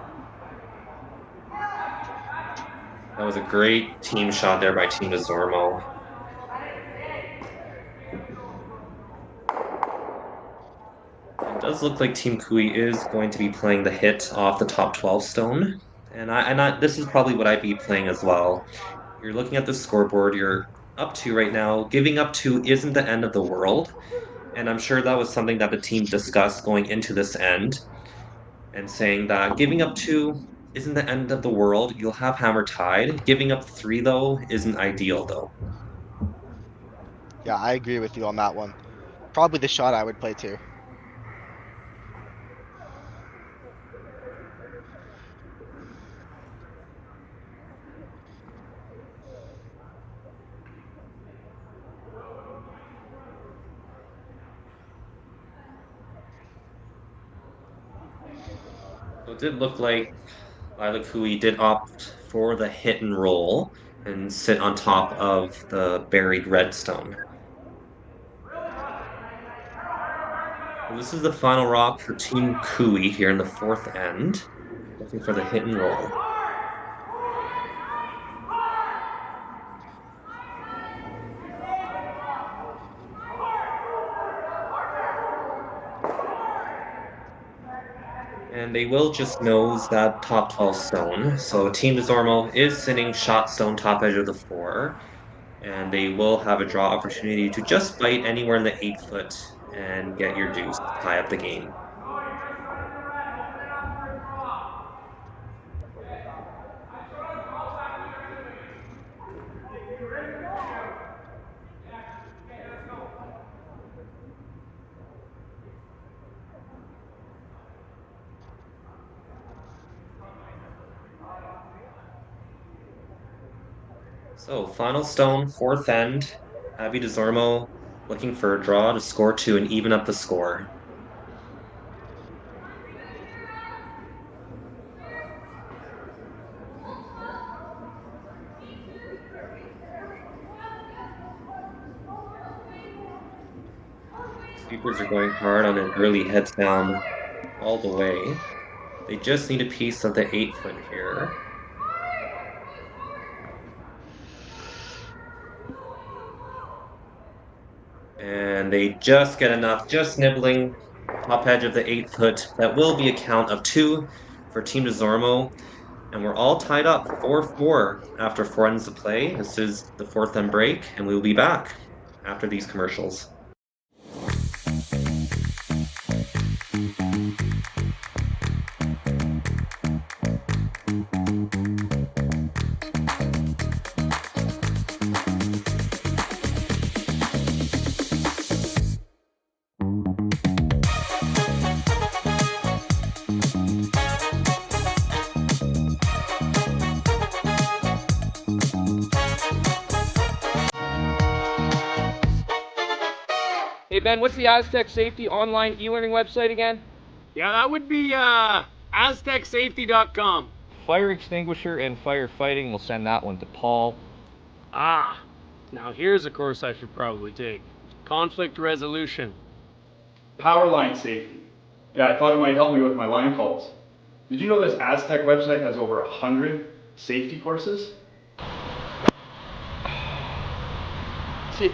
That was a great team shot there by Team Desormeau. It does look like Team Koe is going to be playing the hit off the top 12 stone. And this is probably what I'd be playing as well. You're looking at the scoreboard, you're up 2 right now. Giving up 2 isn't the end of the world. And I'm sure that was something that the team discussed going into this end. And saying that giving up 2 isn't the end of the world. You'll have hammer tied. Giving up 3, though, isn't ideal, though. Yeah, I agree with you on that one. Probably the shot I would play too. So it did look like Lila Koe did opt for the hit and roll and sit on top of the buried redstone. So this is the final rock for Team Koe here in the 4th end, looking for the hit and roll. And they will just nose that top 12 stone. So Team Desormeau is sitting shot stone top edge of the 4. And they will have a draw opportunity to just bite anywhere in the 8-foot and get your deuce, tie up the game. So, final stone, fourth end. Abby Desormeau looking for a draw to score two and even up the score. Sweepers are going hard on an early heads down all the way. They just need a piece of the 8-foot here. And they just get enough, just nibbling top edge of the 8-foot. That will be a count of 2 for Team Desormeau. And we're all tied up 4-4 after 4 ends of play. This is the fourth end break, and we will be back after these commercials. Hey Ben, what's the Aztec Safety online e-learning website again? Yeah, that would be aztecsafety.com. Fire extinguisher and firefighting, we'll send that one to Paul. Now here's a course I should probably take. Conflict resolution. Power line safety. Yeah, I thought it might help me with my line calls. Did you know this Aztec website has over 100 safety courses? Jeez.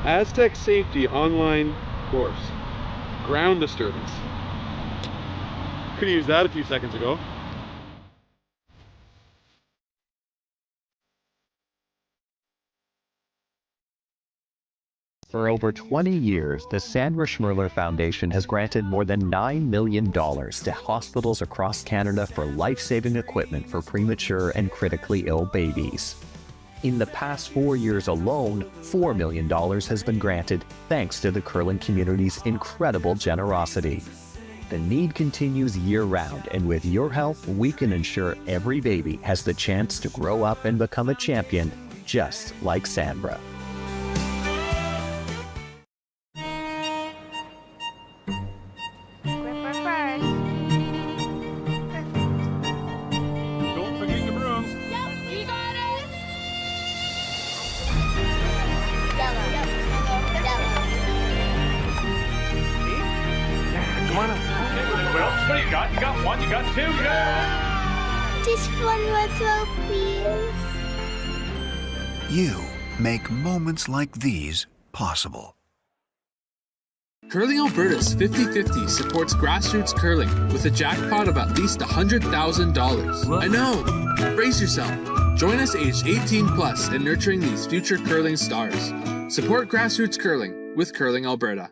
Aztec Safety online course. Ground disturbance. Could have used that a few seconds ago. For over 20 years, the Sandra Schmirler Foundation has granted more than $9 million to hospitals across Canada for life-saving equipment for premature and critically ill babies. In the past 4 years alone, $4 million has been granted thanks to the curling community's incredible generosity. The need continues year-round, and with your help, we can ensure every baby has the chance to grow up and become a champion, just like Sandra. Don't forget your brooms. You got it! Come on up. Well, what do you got? You got one, you got two, you got... Just one more throw, please. You make moments like these possible. Curling Alberta's 50-50 supports grassroots curling with a jackpot of at least $100,000. I know! Brace yourself. Join us aged 18 plus in nurturing these future curling stars. Support grassroots curling with Curling Alberta.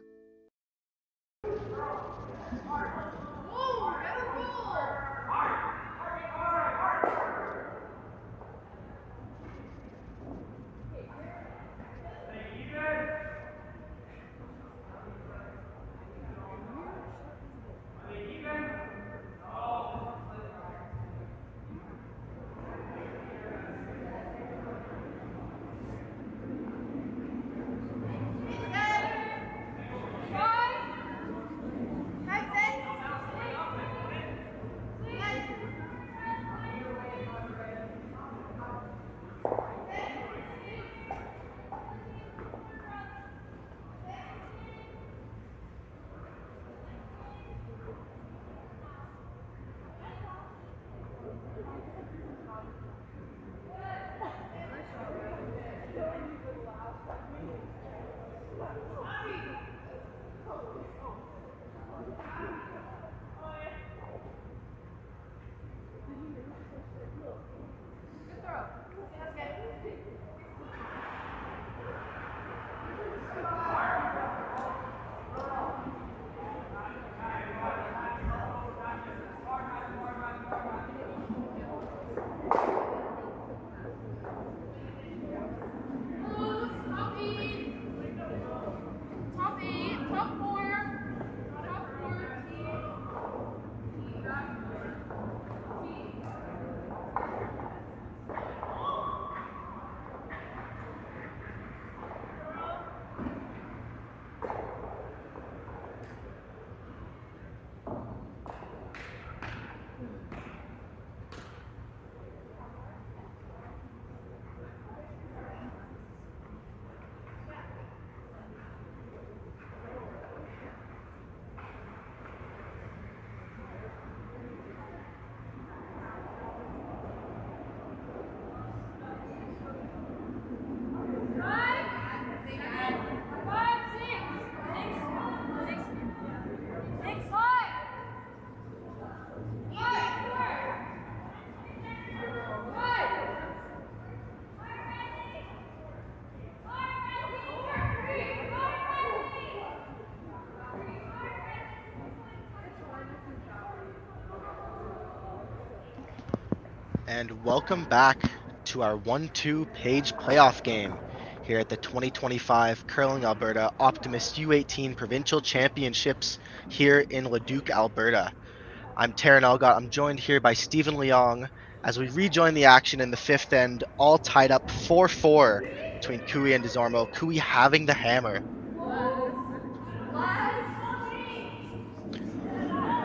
And welcome back to our 1-2 page playoff game here at the 2025 Curling Alberta Optimist U18 Provincial Championships here in Leduc, Alberta. I'm Terren Algot. I'm joined here by Stephen Leong as we rejoin the action in the fifth end, all tied up 4-4 between Koe and Desormeau. Koe having the hammer.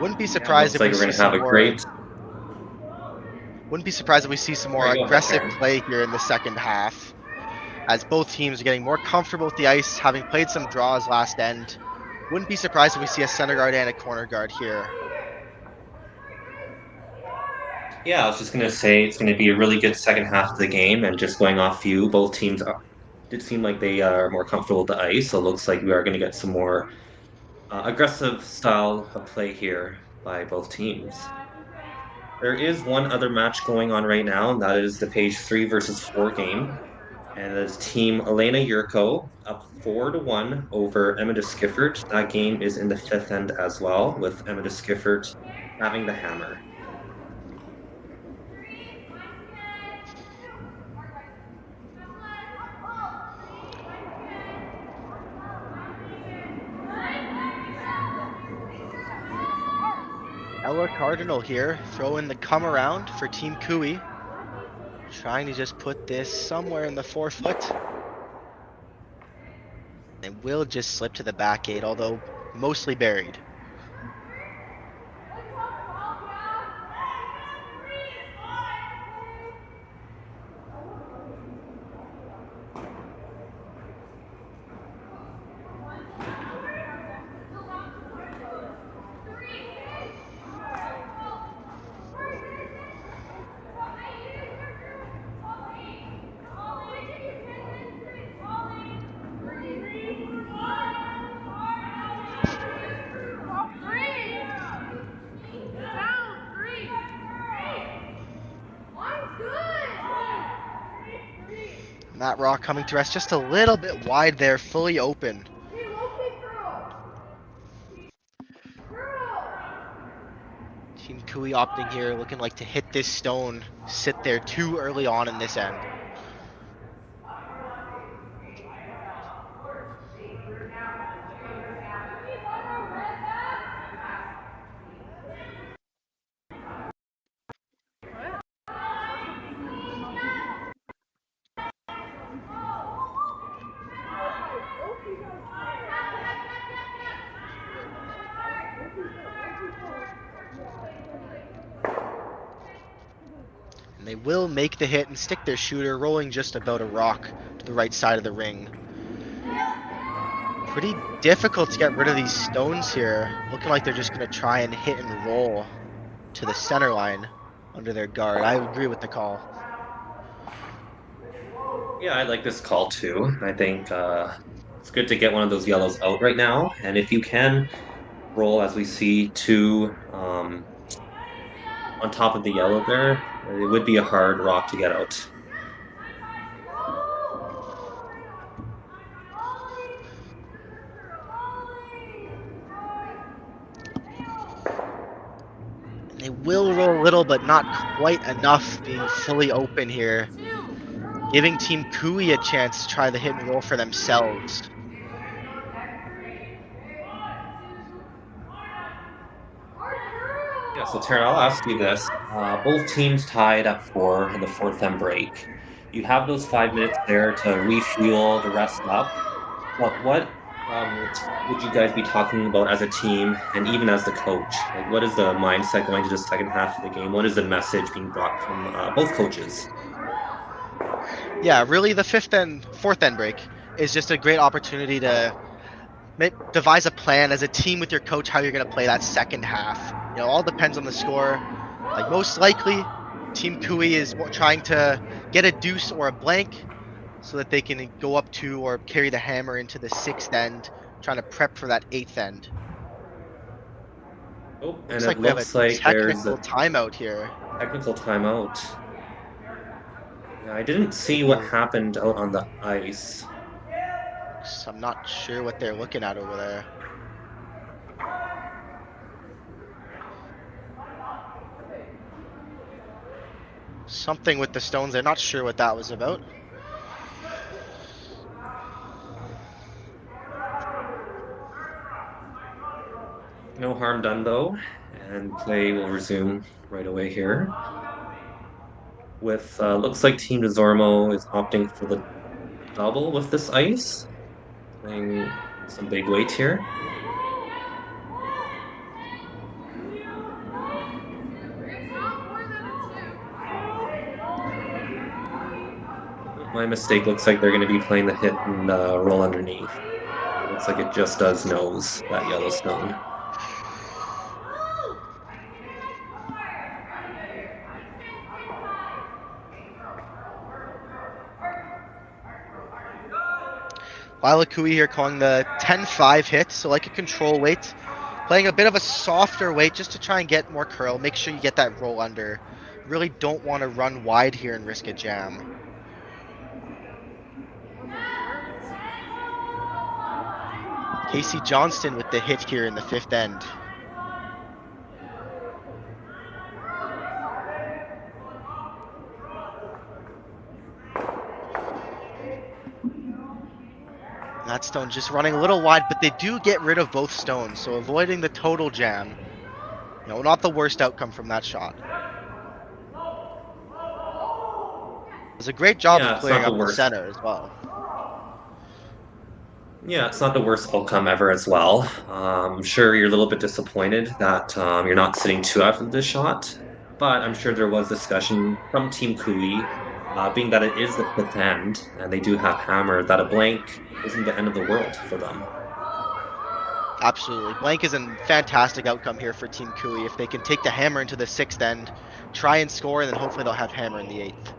Wouldn't be surprised Looks if like we we're see going to have some a more. great. Wouldn't be surprised if we see some more Sorry, go ahead, aggressive Terren. play here in the second half, as both teams are getting more comfortable with the ice, having played some draws last end. Wouldn't be surprised if we see a center guard and a corner guard here. Yeah, I was just going to say it's going to be a really good second half of the game, and just going off you, both teams did seem like they are more comfortable with the ice, so it looks like we are going to get some more aggressive style of play here by both teams. There is one other match going on right now, and that is the page 3 versus 4 game. And it is Team Elena Yurko up 4-1 over Emma de Skiffert. That game is in the fifth end as well, with Emma de Skiffert having the hammer. Ella Cardinal here, throwing the come around for Team Koe. Trying to just put this somewhere in the forefoot. It will just slip to the back eight, although mostly buried. That rock coming to rest just a little bit wide there, fully open. Team Koe opting here, looking like to hit this stone, sit there too early on in this end. And they will make the hit and stick their shooter, rolling just about a rock to the right side of the ring. Pretty difficult to get rid of these stones here. Looking like they're just going to try and hit and roll to the center line under their guard. I agree with the call. Yeah, I like this call too. I think it's good to get one of those yellows out right now. And if you can roll, as we see, two on top of the yellow there, it would be a hard rock to get out. They will roll a little, but not quite enough, being fully open here. Giving Team Koe a chance to try the hit and roll for themselves. Yeah, so Terren, I'll ask you this. Both teams tied at 4 in the fourth end break. You have those 5 minutes there to refuel the rest up. But what would you guys be talking about as a team and even as the coach? Like, what is the mindset going to the second half of the game? What is the message being brought from both coaches? Yeah, really the fourth end break is just a great opportunity to devise a plan as a team with your coach how you're going to play that second half. You know, all depends on the score. Like, most likely, Team Koe is trying to get a deuce or a blank so that they can go up to or carry the hammer into the sixth end, trying to prep for that eighth end. Oh, and Looks it like we have looks a like there's technical a timeout here. technical timeout. Yeah, I didn't see what happened out on the ice. So I'm not sure what they're looking at over there. Something with the stones. They're not sure what that was about. No harm done though, and play will resume right away here. With looks like Team Desormeau is opting for the double with this ice, playing some big weight here. My mistake. Looks like they're going to be playing the hit and roll underneath. Looks like it just does nose that yellow stone. Lila Koe here calling the 10-5 hit, so like a control weight. Playing a bit of a softer weight just to try and get more curl. Make sure you get that roll under. Really don't want to run wide here and risk a jam. Casey Johnston with the hit here in the 5th end. That stone just running a little wide, but they do get rid of both stones, so avoiding the total jam. No, not the worst outcome from that shot. It was a great job of clearing up the center as well. Yeah, it's not the worst outcome ever as well. I'm sure you're a little bit disappointed that you're not sitting 2 after this shot, but I'm sure there was discussion from Team Koe, being that it is the 5th end, and they do have hammer, that a blank isn't the end of the world for them. Absolutely. Blank is a fantastic outcome here for Team Koe. If they can take the hammer into the 6th end, try and score, and then hopefully they'll have hammer in the 8th.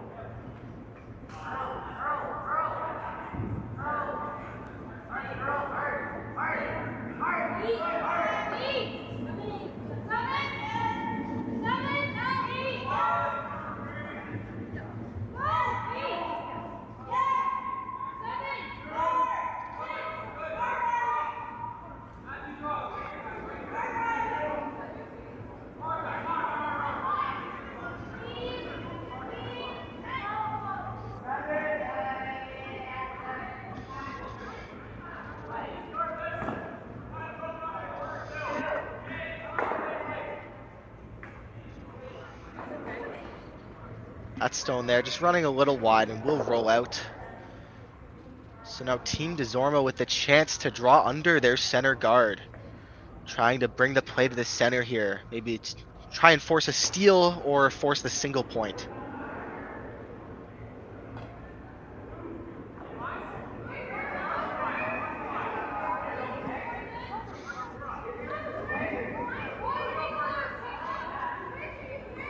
That stone there, just running a little wide and will roll out. So now Team Desormeau with the chance to draw under their center guard. Trying to bring the play to the center here. Maybe try and force a steal or force the single point.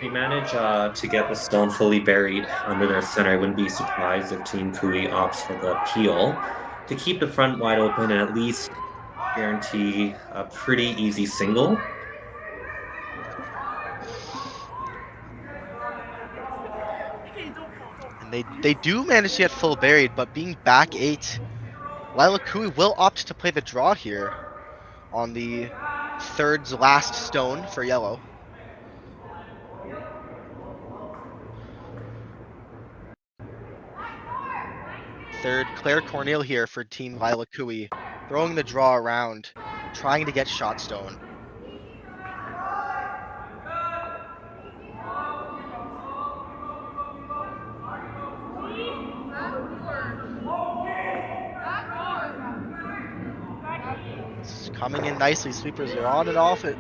They manage to get the stone fully buried under their center. I wouldn't be surprised if Team Koe opts for the peel to keep the front wide open and at least guarantee a pretty easy single. And they do manage to get full buried, but being back 8, Lila Koe will opt to play the draw here on the 3rd's last stone for yellow. Third, Claire Cornell here for Team Lila Koe, throwing the draw around, trying to get shot stone. It's coming in nicely, sweepers are on and off it.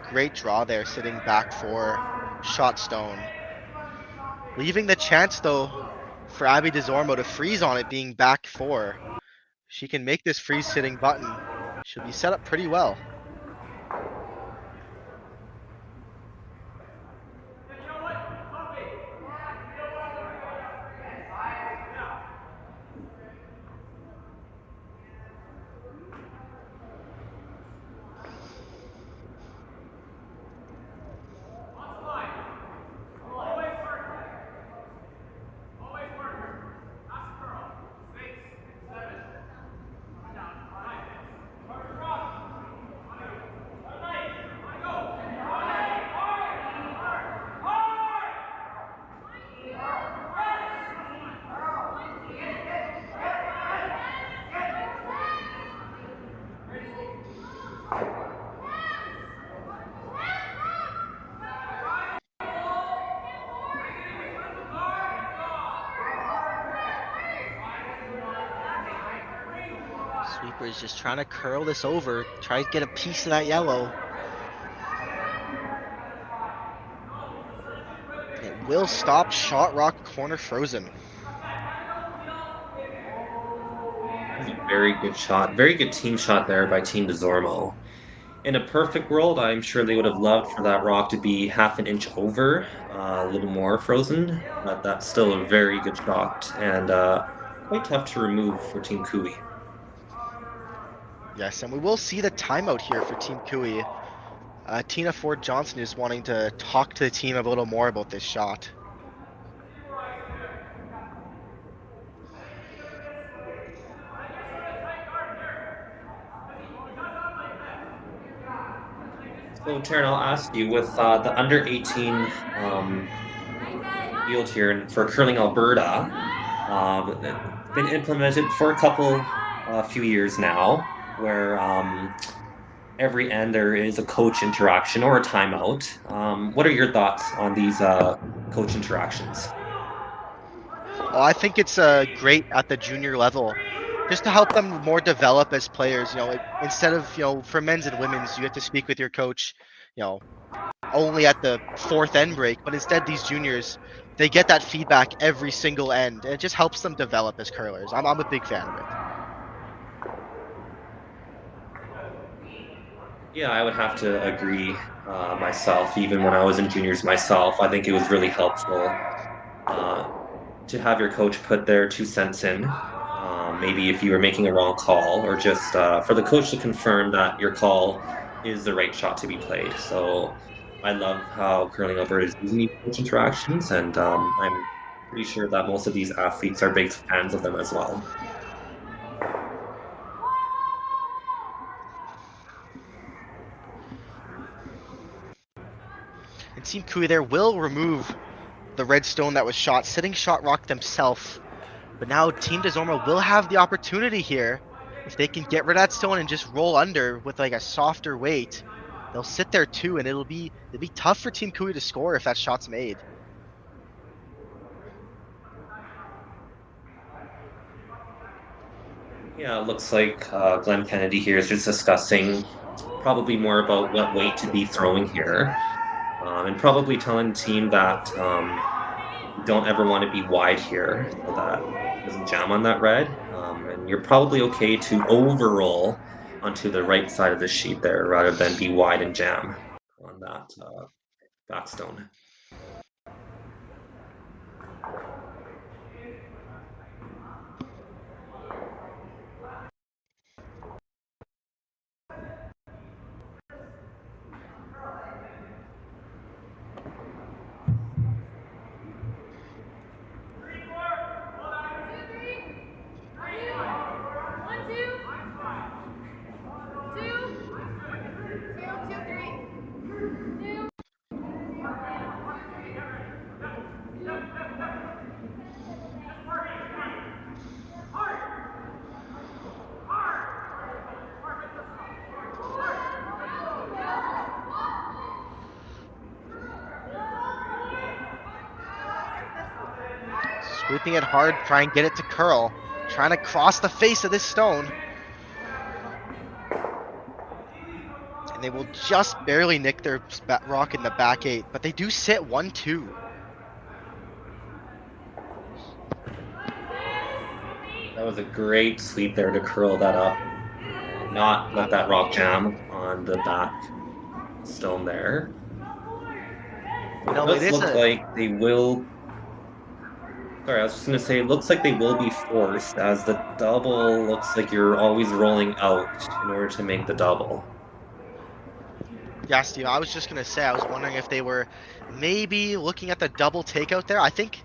Great draw there, sitting back for shot stone. Leaving the chance though for Abby Desormeau to freeze on it, being back 4. She can make this freeze sitting button. She'll be set up pretty well. keeper is just trying to curl this over, try to get a piece of that yellow. It will stop. Shot rock corner frozen. That was a very good shot. Very good team shot there by Team Desormeau. In a perfect world, I'm sure they would have loved for that rock to be half an inch over, a little more frozen, but that's still a very good shot and quite tough to remove for Team Koe. Yes, and we will see the timeout here for Team Koe. Tina Ford Johnson is wanting to talk to the team a little more about this shot. So, Terren, I'll ask you with the under 18 field here for Curling Alberta, been implemented for a few years now, where every end there is a coach interaction or a timeout. What are your thoughts on these coach interactions? Oh, I think it's great at the junior level, just to help them more develop as players. Instead of for men's and women's, you have to speak with your coach, only at the fourth end break. But instead, these juniors, they get that feedback every single end, and it just helps them develop as curlers. I'm a big fan of it. Yeah, I would have to agree myself. Even when I was in juniors myself, I think it was really helpful to have your coach put their 2 cents in. Maybe if you were making a wrong call, or just for the coach to confirm that your call is the right shot to be played. So I love how Curling Alberta is using these coach interactions, and I'm pretty sure that most of these athletes are big fans of them as well. And Team Koe there will remove the red stone that was shot, sitting shot rock themselves. But now Team Desormeau will have the opportunity here. If they can get rid of that stone and just roll under with like a softer weight, they'll sit there too, and it'll be tough for Team Koe to score if that shot's made. Yeah, it looks like Glenn Kennedy here is just discussing probably more about what weight to be throwing here, and probably telling the team that you don't ever want to be wide here so that it doesn't jam on that red. And you're probably okay to overroll onto the right side of the sheet there rather than be wide and jam on that backstone. Sweeping it hard, try and get it to curl. Trying to cross the face of this stone. And they will just barely nick their rock in the back 8, but they do sit 1-2. That was a great sweep there to curl that up. Not let that rock jam on the back stone there. No, it does look like they will. Sorry, I was just going to say, it looks like they will be forced, as the double looks like you're always rolling out in order to make the double. Yeah, Steve, I was just going to say, I was wondering if they were maybe looking at the double takeout there. I think,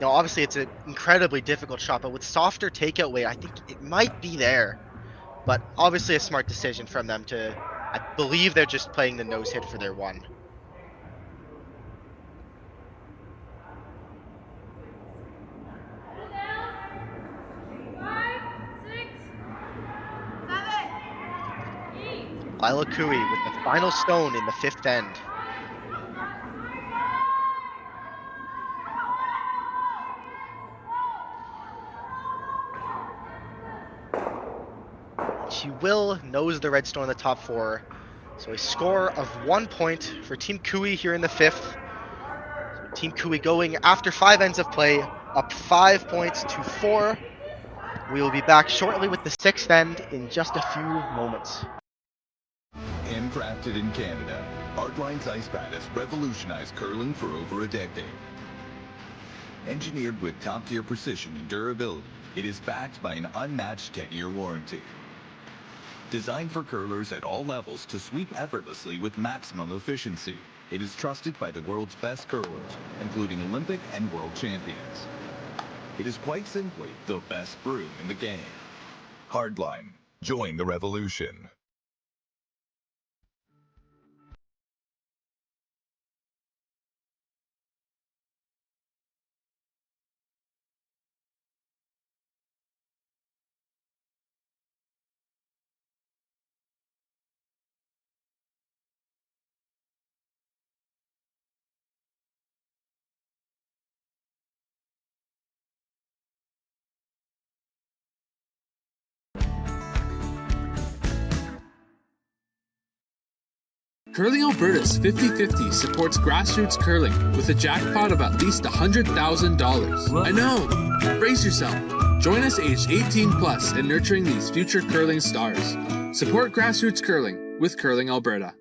obviously it's an incredibly difficult shot, but with softer takeout weight, I think it might be there. But obviously a smart decision from them to, I believe they're just playing the nose hit for their 1. Lila Koe with the final stone in the 5th end. she will nose the redstone in the top 4. So a score of 1 point for Team Koe here in the 5th. So Team Koe going after 5 ends of play, up 5 points to 4. We will be back shortly with the 6th end in just a few moments. Handcrafted in Canada, Artline's ice pad has revolutionized curling for over a decade. Engineered with top-tier precision and durability, it is backed by an unmatched 10-year warranty. Designed for curlers at all levels to sweep effortlessly with maximum efficiency, it is trusted by the world's best curlers, including Olympic and world champions. It is quite simply the best brew in the game. Hardline. Join the revolution. Curling Alberta's 50/50 supports grassroots curling with a jackpot of at least $100,000. I know! Brace yourself. Join us aged 18 plus in nurturing these future curling stars. Support grassroots curling with Curling Alberta.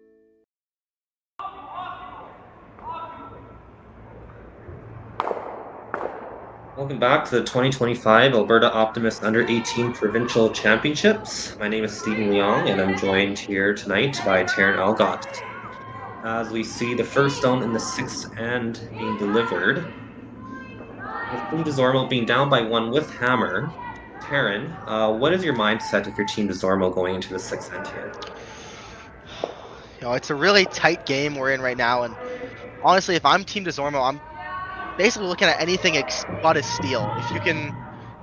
Welcome back to the 2025 Alberta Optimist Under-18 Provincial Championships. My name is Stephen Leong, and I'm joined here tonight by Terren Algot. As we see the first stone in the 6th end being delivered, with Team Desormeau being down by 1 with hammer. Terren, what is your mindset if you're Team Desormeau going into the 6th end here? You know, it's a really tight game we're in right now, and honestly, if I'm Team Desormeau, I'm basically looking at anything but a steal. If you can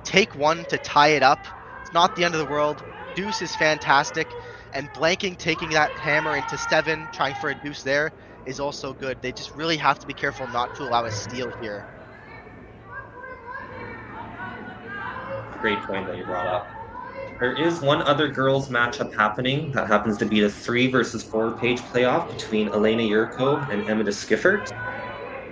take 1 to tie it up, it's not the end of the world. Deuce is fantastic, and blanking, taking that hammer into 7, trying for a deuce there, is also good. They just really have to be careful not to allow a steal here. Great point that you brought up. There is one other girls matchup happening that happens to be the 3 versus 4 page playoff between Elena Yurko and Emma Skiffert.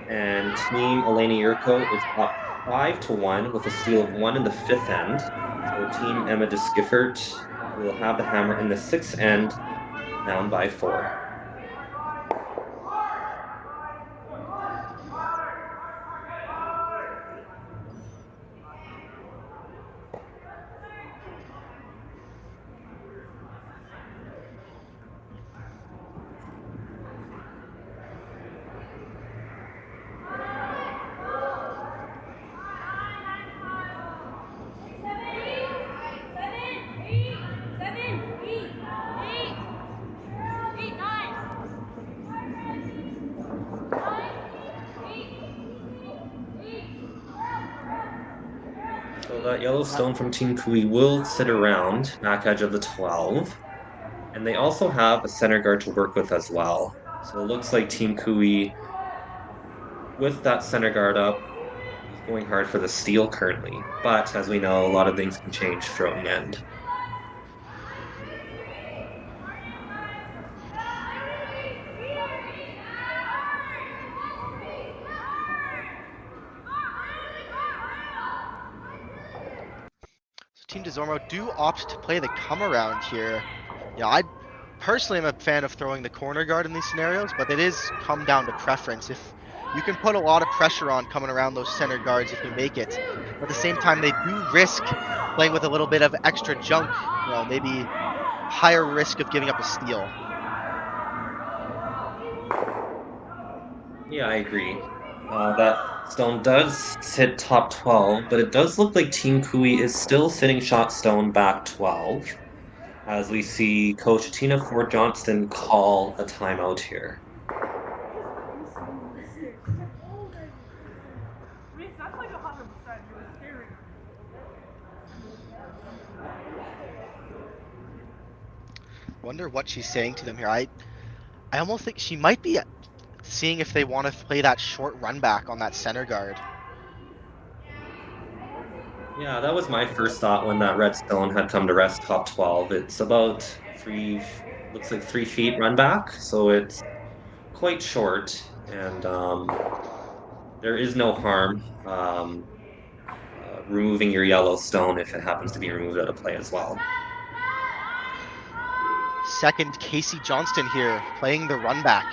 And Team Elena Yurko is up 5-1 with a steal of 1 in the 5th end. So Team Emma Skiffert will have the hammer in the 6th end, down by 4. So that yellow stone from Team Koe will sit around back edge of the 12. And they also have a center guard to work with as well. So it looks like Team Koe, with that center guard up, is going hard for the steal currently. But as we know, a lot of things can change throughout the end. Team Desormeau do opt to play the come around here. Yeah, I personally am a fan of throwing the corner guard in these scenarios, but it is come down to preference. If you can put a lot of pressure on coming around those center guards if you make it, but at the same time they do risk playing with a little bit of extra junk, you know, maybe higher risk of giving up a steal. Yeah, I agree. That stone does hit top 12, but it does look like Team Koe is still sitting shot stone back 12, as we see Coach Tina Ford Johnston call a timeout here. Wonder what she's saying to them here. I almost think she might be seeing if they want to play that short run back on that center guard. Yeah, that was my first thought when that red stone had come to rest top 12. It's about looks like 3 feet run back, so it's quite short, and there is no harm removing your yellow stone if it happens to be removed out of play as well. Second, Casey Johnston here playing the run back.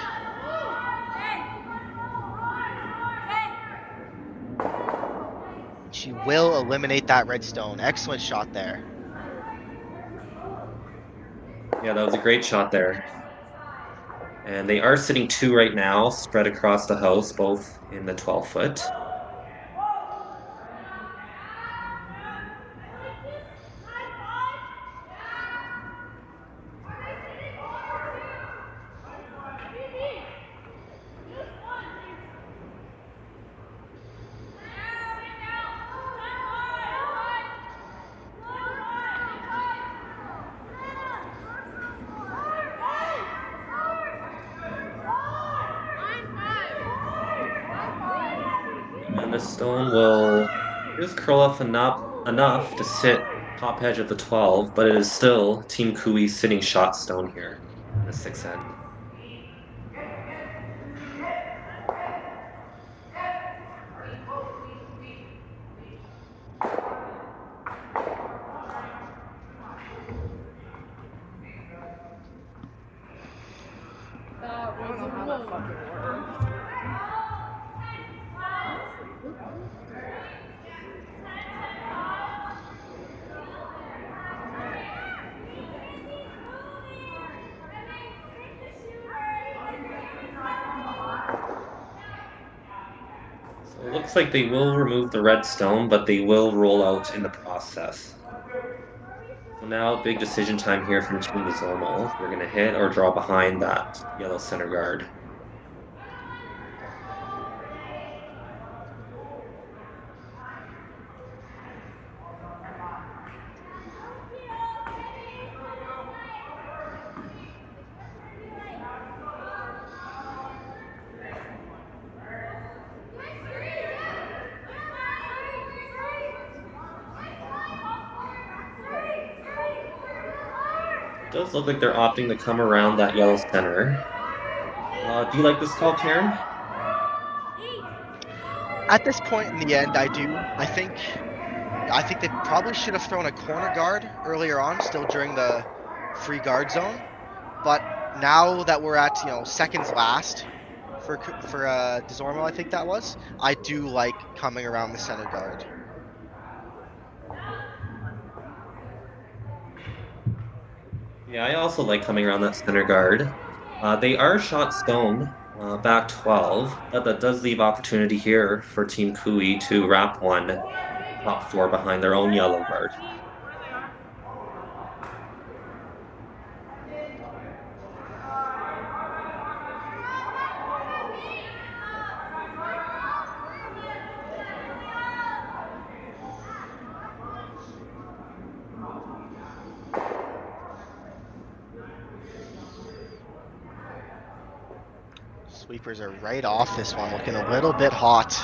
She will eliminate that red stone. Excellent shot there. Yeah, that was a great shot there. And they are sitting 2 right now, spread across the house, both in the 12-foot. And the stone will just curl up enough to sit top edge of the 12, but it is still Team Koe's sitting shot stone here in the 6th end. So it looks like they will remove the red stone, but they will roll out in the process. So now big decision time here from Team Desormeau. We're going to hit or draw behind that yellow center guard. It does look like they're opting to come around that yellow center. Do you like this call, Terren? At this point in the end, I do. I think they probably should have thrown a corner guard earlier on, still during the free guard zone. But now that we're at seconds last for Desormeau, I think that was. I do like coming around the center guard. Yeah, I also like coming around that center guard. They are shot stone back 12, but that does leave opportunity here for Team Koe to wrap one top 4 behind their own yellow guard. Sweepers are right off this one, looking a little bit hot.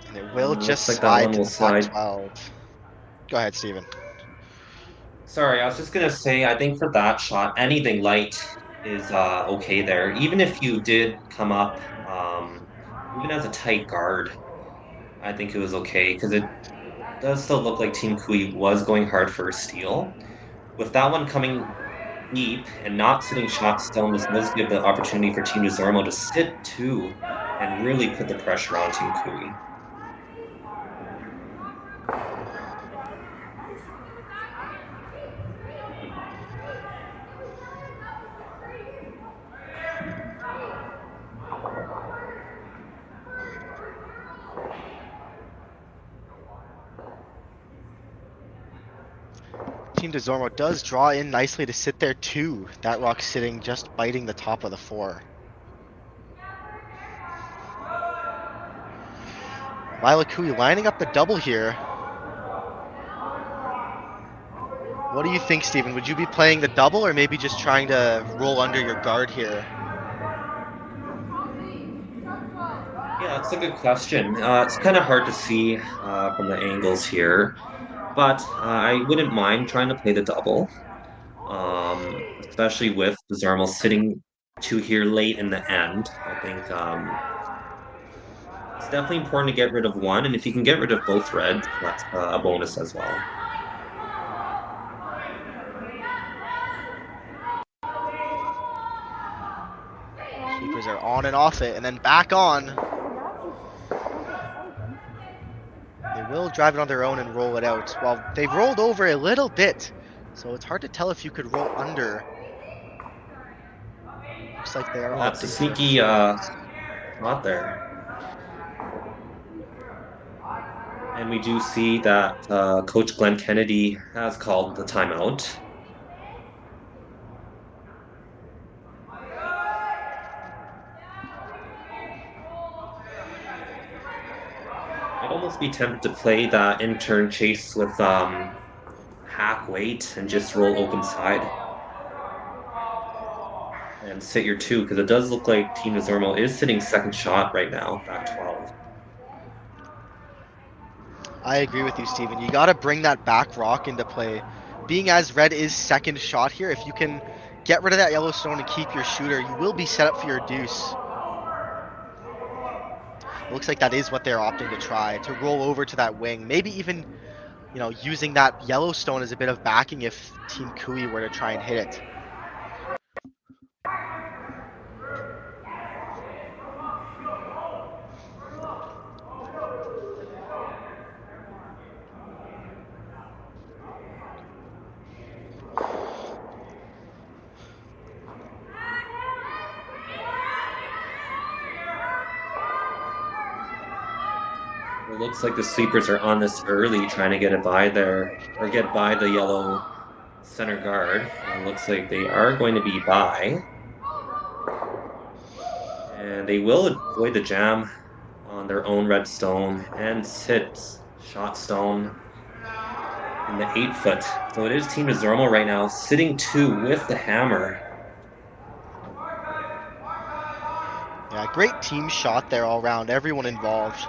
And it will just slide to the flat 12. Go ahead, Steven. Sorry, I was just going to say, I think for that shot, anything light is okay there. Even if you did come up, even as a tight guard, I think it was okay, because it does still look like Team Koe was going hard for a steal. With that one coming deep and not sitting shot stone, this does give the opportunity for Team Desormeau to sit 2 and really put the pressure on Team Koe. Team Desormeau does draw in nicely to sit there too. That rock sitting just biting the top of the 4. Lila Koe lining up the double here. What do you think, Steven? Would you be playing the double or maybe just trying to roll under your guard here? Yeah, that's a good question. It's kind of hard to see from the angles here, but I wouldn't mind trying to play the double, especially with Desormeau sitting two here late in the end. I think it's definitely important to get rid of one, and if you can get rid of both reds, that's a bonus as well. Keepers are on and off it, and then back on. They will drive it on their own and roll it out. Well, they've rolled over a little bit, so it's hard to tell if you could roll under. Looks like they are That's a opting for sneaky freeze. shot there. And we do see that Coach Glenn Kennedy has called the timeout. I'd almost be tempted to play that intern chase with hack weight and just roll open side. And sit your two, because it does look like Team Desormeau is sitting second shot right now, back 12. I agree with you, Steven. You got to bring that back rock into play. Being as red is second shot here, if you can get rid of that yellow stone and keep your shooter, you will be set up for your deuce. It looks like that is what they're opting to try, to roll over to that wing. Maybe even, you know, using that yellow stone as a bit of backing if Team Koe were to try and hit it. It looks like the sweepers are on this early, trying to get it by there, or get by the yellow center guard. And it looks like they are going to be by. And they will avoid the jam on their own red stone and sit shot stone in the 8-foot. So it is Team Desormeau right now, sitting two with the hammer. Yeah, great team shot there all around, everyone involved.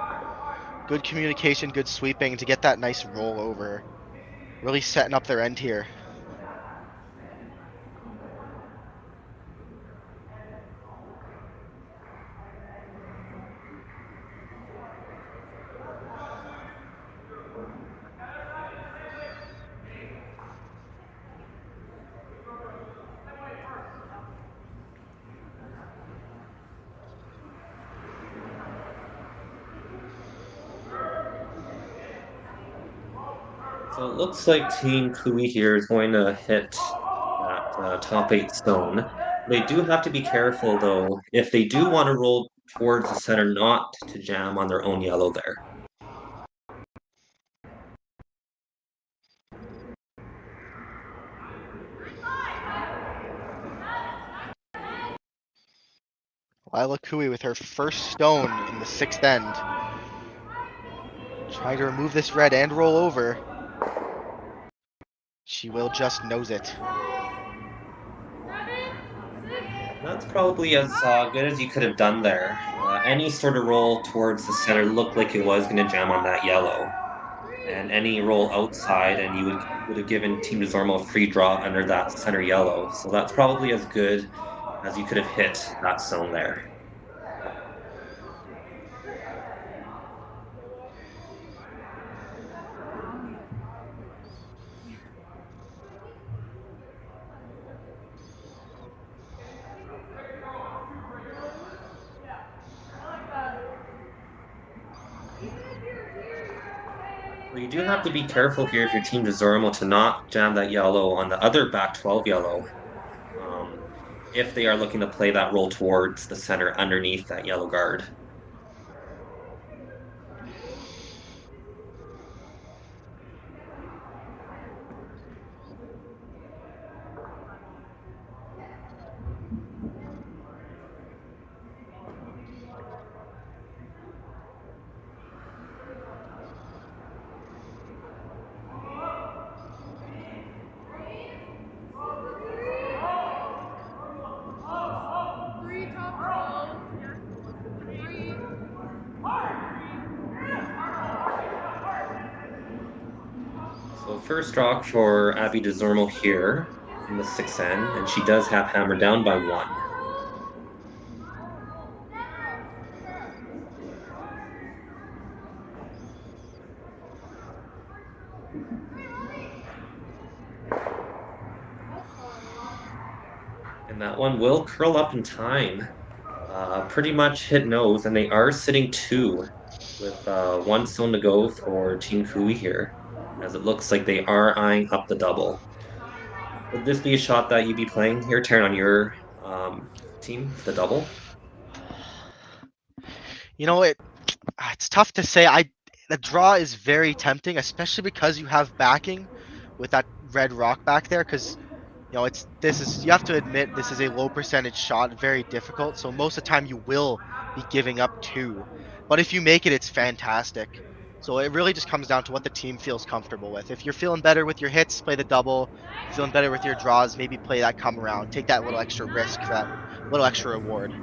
Good communication, good sweeping to get that nice roll over. Really setting up their end here. So it looks like Team Kui here is going to hit that top 8 stone. They do have to be careful, though, if they do want to roll towards the center, not to jam on their own yellow there. Lila Koe with her first stone in the 6th end. Trying to remove this red and roll over. She will just nose it. That's probably as good as you could have done there. Any sort of roll towards the center looked like it was going to jam on that yellow. And any roll outside, and you would have given Team Desormeau a free draw under that center yellow. So that's probably as good as you could have hit that stone there. Well, you do have to be careful here if you're Team Desormeau to not jam that yellow on the other back 12 yellow. If they are looking to play that roll towards the center underneath that yellow guard. So first rock for Abby Desormeau here in the 6N, and she does have hammer down by 1. And that one will curl up in time. Pretty much hit nose, and they are sitting 2 with 1 stone to go for Team Kui here, as it looks like they are eyeing up the double. Would this be a shot that you'd be playing here, Terren, on your team, the double? You know, it's tough to say. The draw is very tempting, especially because you have backing with that red rock back there. Because you have to admit this is a low percentage shot, very difficult. So most of the time you will be giving up 2, but if you make it, it's fantastic. So it really just comes down to what the team feels comfortable with. If you're feeling better with your hits, play the double. Feeling better with your draws, maybe play that come around. Take that little extra risk, that little extra reward.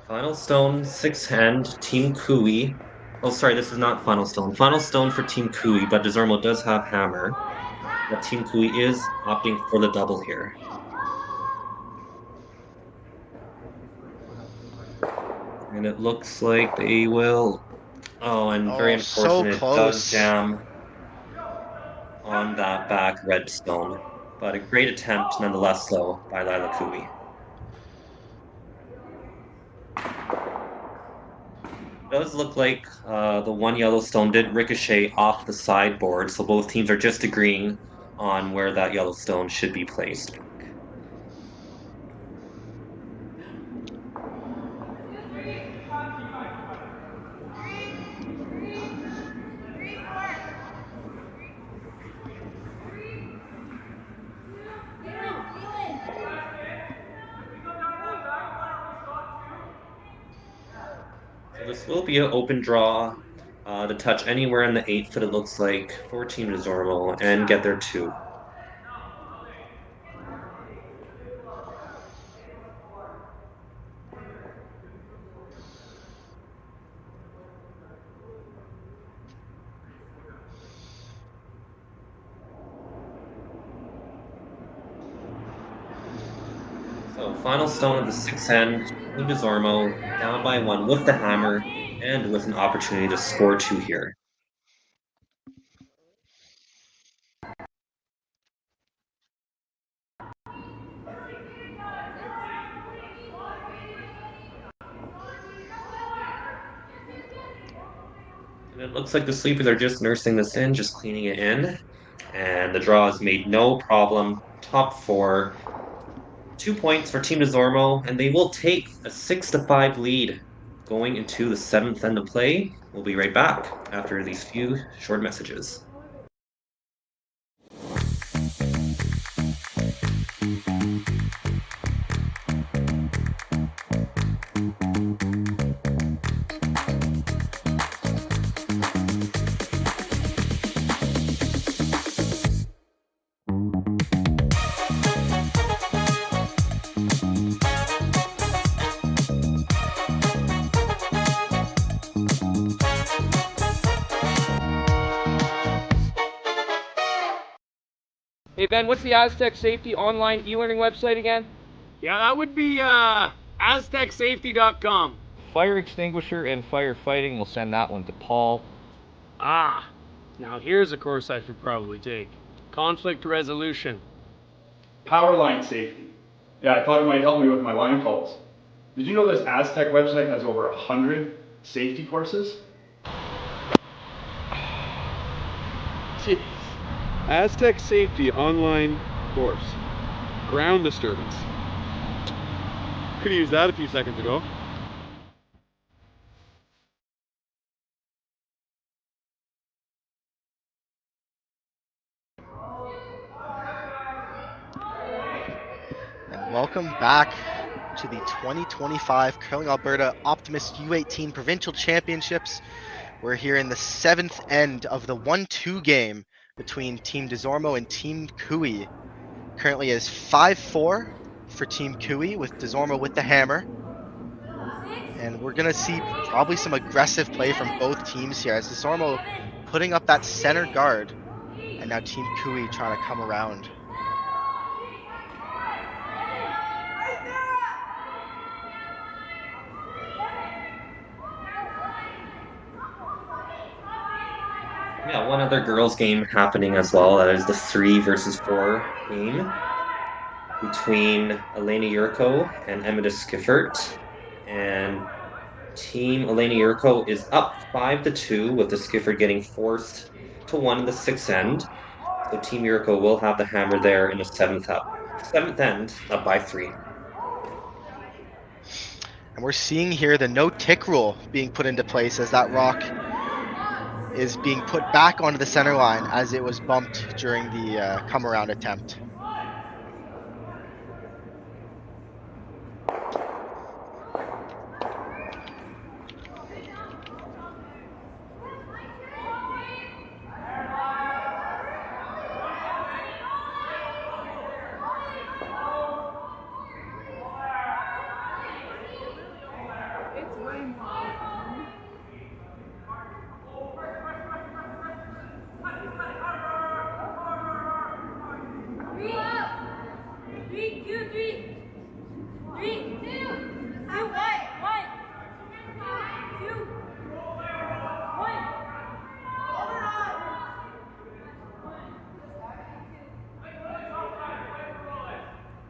Final stone, 6-hand, Team Kui. Oh, sorry, this is not final stone. Final stone for Team Kui, but Desormeau does have hammer. But Team Kui is opting for the double here. And it looks like they will. Oh, and very unfortunate, so it does jam on that back red stone. But a great attempt nonetheless, though, by Lila Koe. Does look like the one yellow stone did ricochet off the sideboard, so both teams are just agreeing on where that yellow stone should be placed. So this will be an open draw to touch anywhere in the 8th that it looks like for Team Desormeau and get their 2. So final stone of the 6-hand, Team Desormeau down by 1 with the hammer and with an opportunity to score 2 here. And it looks like the sleepers are just nursing this in, just cleaning it in. And the draw is made no problem. Top 4. 2 points for Team Desormeau, and they will take a 6-5 lead going into the 7th end of play. We'll be right back after these few short messages. Hey Ben, what's the Aztec Safety online e-learning website again? Yeah, that would be aztecsafety.com. Fire extinguisher and firefighting, we'll send that one to Paul. Ah, now here's a course I should probably take. Conflict resolution. Power line safety. Yeah, I thought it might help me with my line calls. Did you know this Aztec website has over 100 safety courses? Jeez. Aztec Safety online course. Ground disturbance. Could have used that a few seconds ago. Welcome back to the 2025 Curling Alberta Optimist U18 Provincial Championships. We're here in the 7th end of the 1-2 game between Team Desormeau and Team Koe. Currently is 5-4 for Team Koe with Desormeau with the hammer. And we're going to see probably some aggressive play from both teams here as Desormeau putting up that center guard. And now Team Koe trying to come around. Yeah, one other girls' game happening as well. That is the 3 versus 4 game between Elena Yurko and Emma Skiffert. And Team Elena Yurko is up 5-2 with the Skiffert getting forced to 1 in the 6th end. So Team Yurko will have the hammer there in the 7th end, up by 3. And we're seeing here the no tick rule being put into place as that rock is being put back onto the center line as it was bumped during the come around attempt.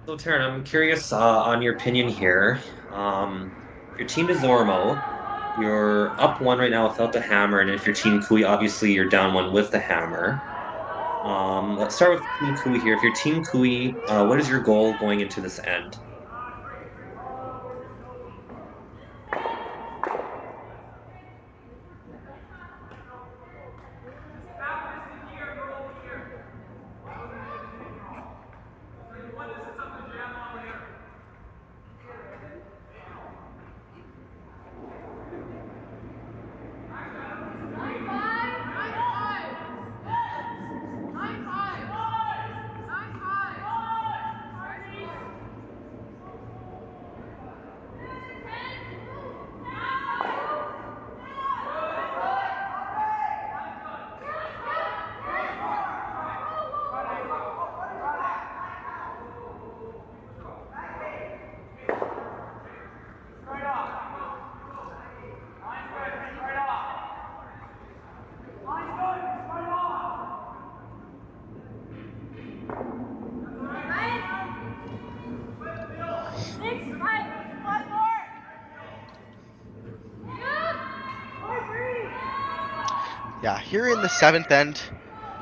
So Terren, I'm curious on your opinion here. Your team Desormeau, you're up 1 right now without the hammer, and if your Team Koe, obviously you're down 1 with the hammer. Let's start with Team Koe here. If you're Team Koe, what is your goal going into this end? Yeah, here in the 7th end,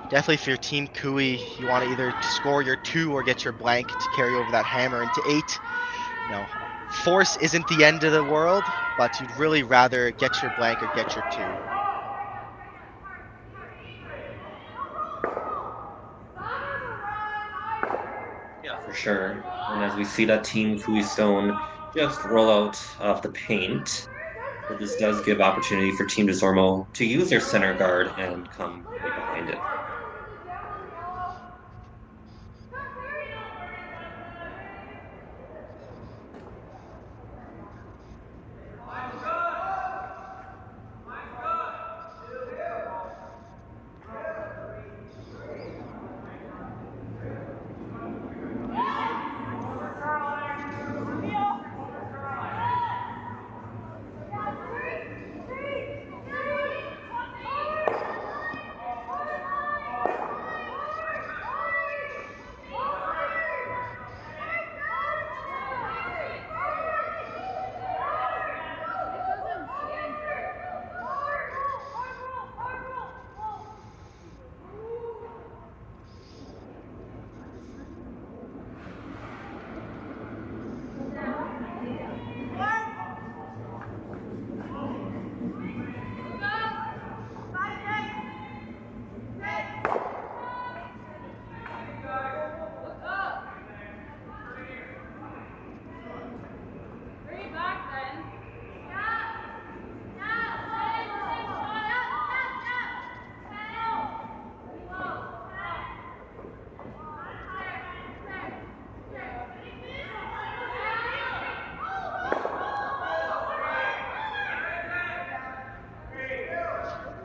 definitely for your Team Koe, you want to either score your 2 or get your blank to carry over that hammer into 8. You know, force isn't the end of the world, but you'd really rather get your blank or get your 2. Yeah, for sure. And as we see that Team Koe Stone just roll out of the paint, but this does give opportunity for Team Desormeau to use their center guard and come right behind it.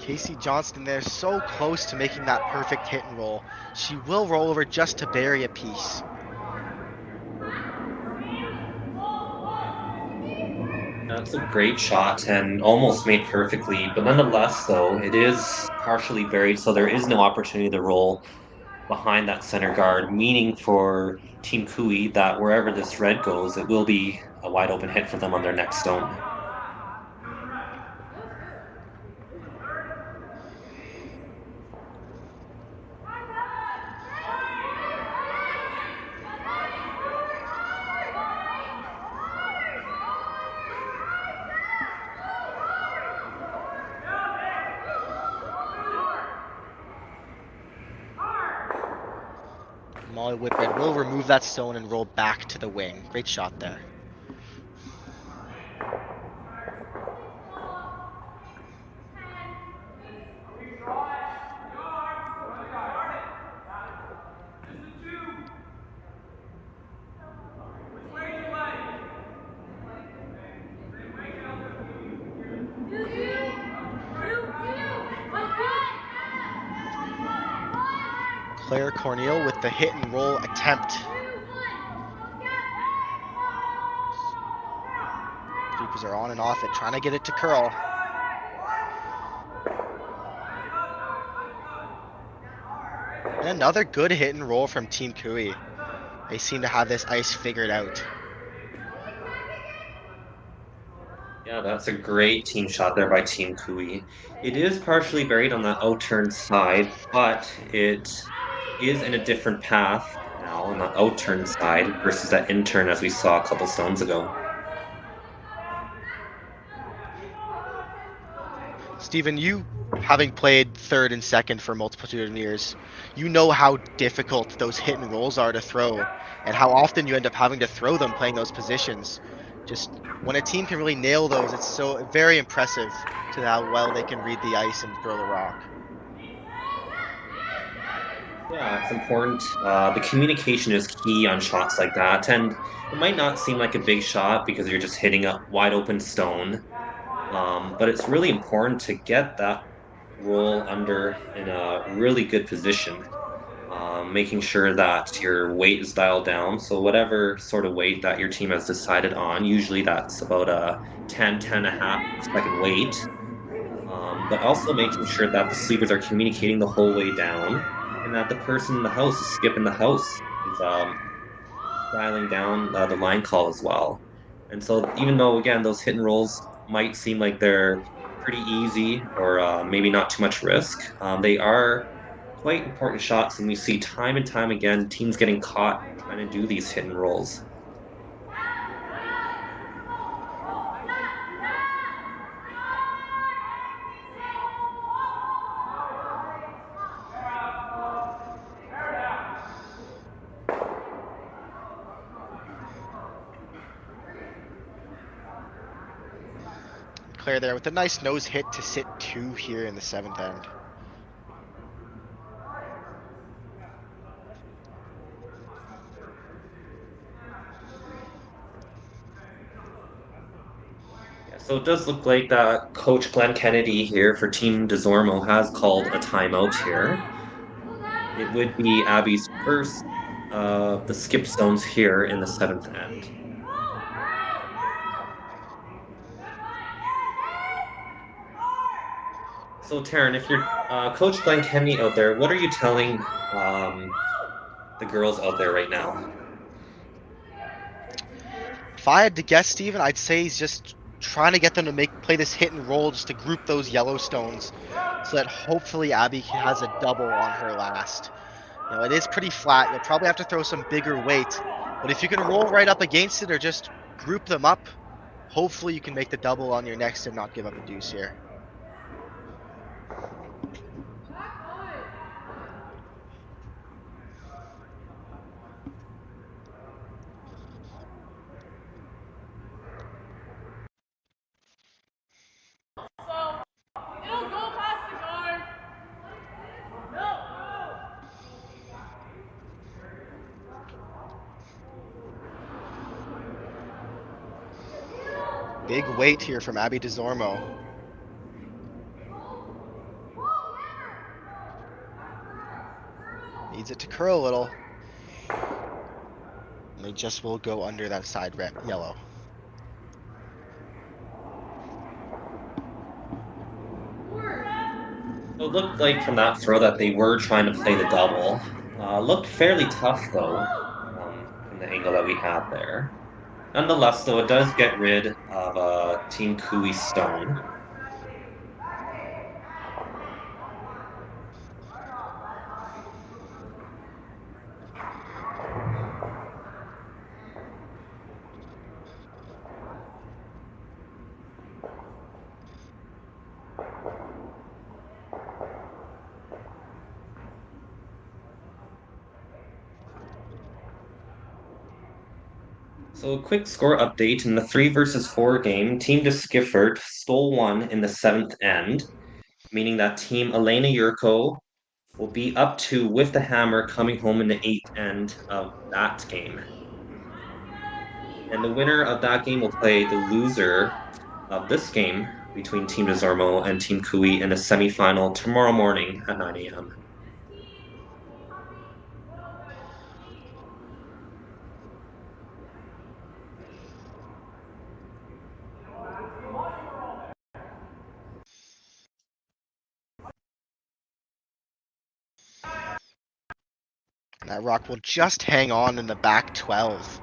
Casey Johnston there, so close to making that perfect hit and roll. She will roll over just to bury a piece. That's a great shot and almost made perfectly, but nonetheless, though, it is partially buried, so there is no opportunity to roll behind that center guard, meaning for Team Kui that wherever this red goes, it will be a wide open hit for them on their next stone. Molly Whitbread will remove that stone and roll back to the wing. Great shot there. Claire Corneal with the hit and roll attempt. Sweepers are on and off it, trying to get it to curl. And another good hit and roll from Team Kui. They seem to have this ice figured out. Yeah, that's a great team shot there by Team Kui. It is partially buried on the out-turn side, but it is in a different path now on the out-turn side versus that in-turn as we saw a couple stones ago. Stephen, you having played third and second for multitude of years, you know how difficult those hit and rolls are to throw and how often you end up having to throw them playing those positions. Just when a team can really nail those, it's so very impressive to how well they can read the ice and throw the rock. Yeah, it's important. The communication is key on shots like that, and it might not seem like a big shot because you're just hitting a wide open stone, but it's really important to get that roll under in a really good position, making sure that your weight is dialed down. So whatever sort of weight that your team has decided on, usually that's about a 10 and a half second weight, but also making sure that the sleepers are communicating the whole way down and that the person in the house, the skip in the house, is dialing down the line call as well. And so even though, again, those hit and rolls might seem like they're pretty easy or maybe not too much risk, they are quite important shots, and we see time and time again teams getting caught trying to do these hit and rolls. Claire there with a nice nose hit to sit 2 here in the 7th end. So it does look like Coach Glenn Kennedy here for Team Desormeau has called a timeout here. It would be Abby's first of the skip stones here in the 7th end. So Terren, if you're Coach Glenn Kennedy out there, what are you telling the girls out there right now? If I had to guess, Steven, I'd say he's just trying to get them to play this hit and roll just to group those yellow stones so that hopefully Abby has a double on her last. You know, it is pretty flat. You'll probably have to throw some bigger weight, but if you can roll right up against it or just group them up, hopefully you can make the double on your next and not give up a deuce here. Big weight here from Abby Desormeau. Needs it to curl a little. And they just will go under that side red yellow. So it looked like from that throw that they were trying to play the double. Looked fairly tough though, from the angle that we had there. Nonetheless, though, it does get rid of Team Kui's stone. So a quick score update in the 3 versus 4 game, Team de Skiffert stole one in the 7th end, meaning that Team Elena Yurko will be up 2 with the hammer coming home in the 8th end of that game. And the winner of that game will play the loser of this game between Team Desormeau and Team Kui in a semifinal tomorrow morning at 9 a.m. And that rock will just hang on in the back 12.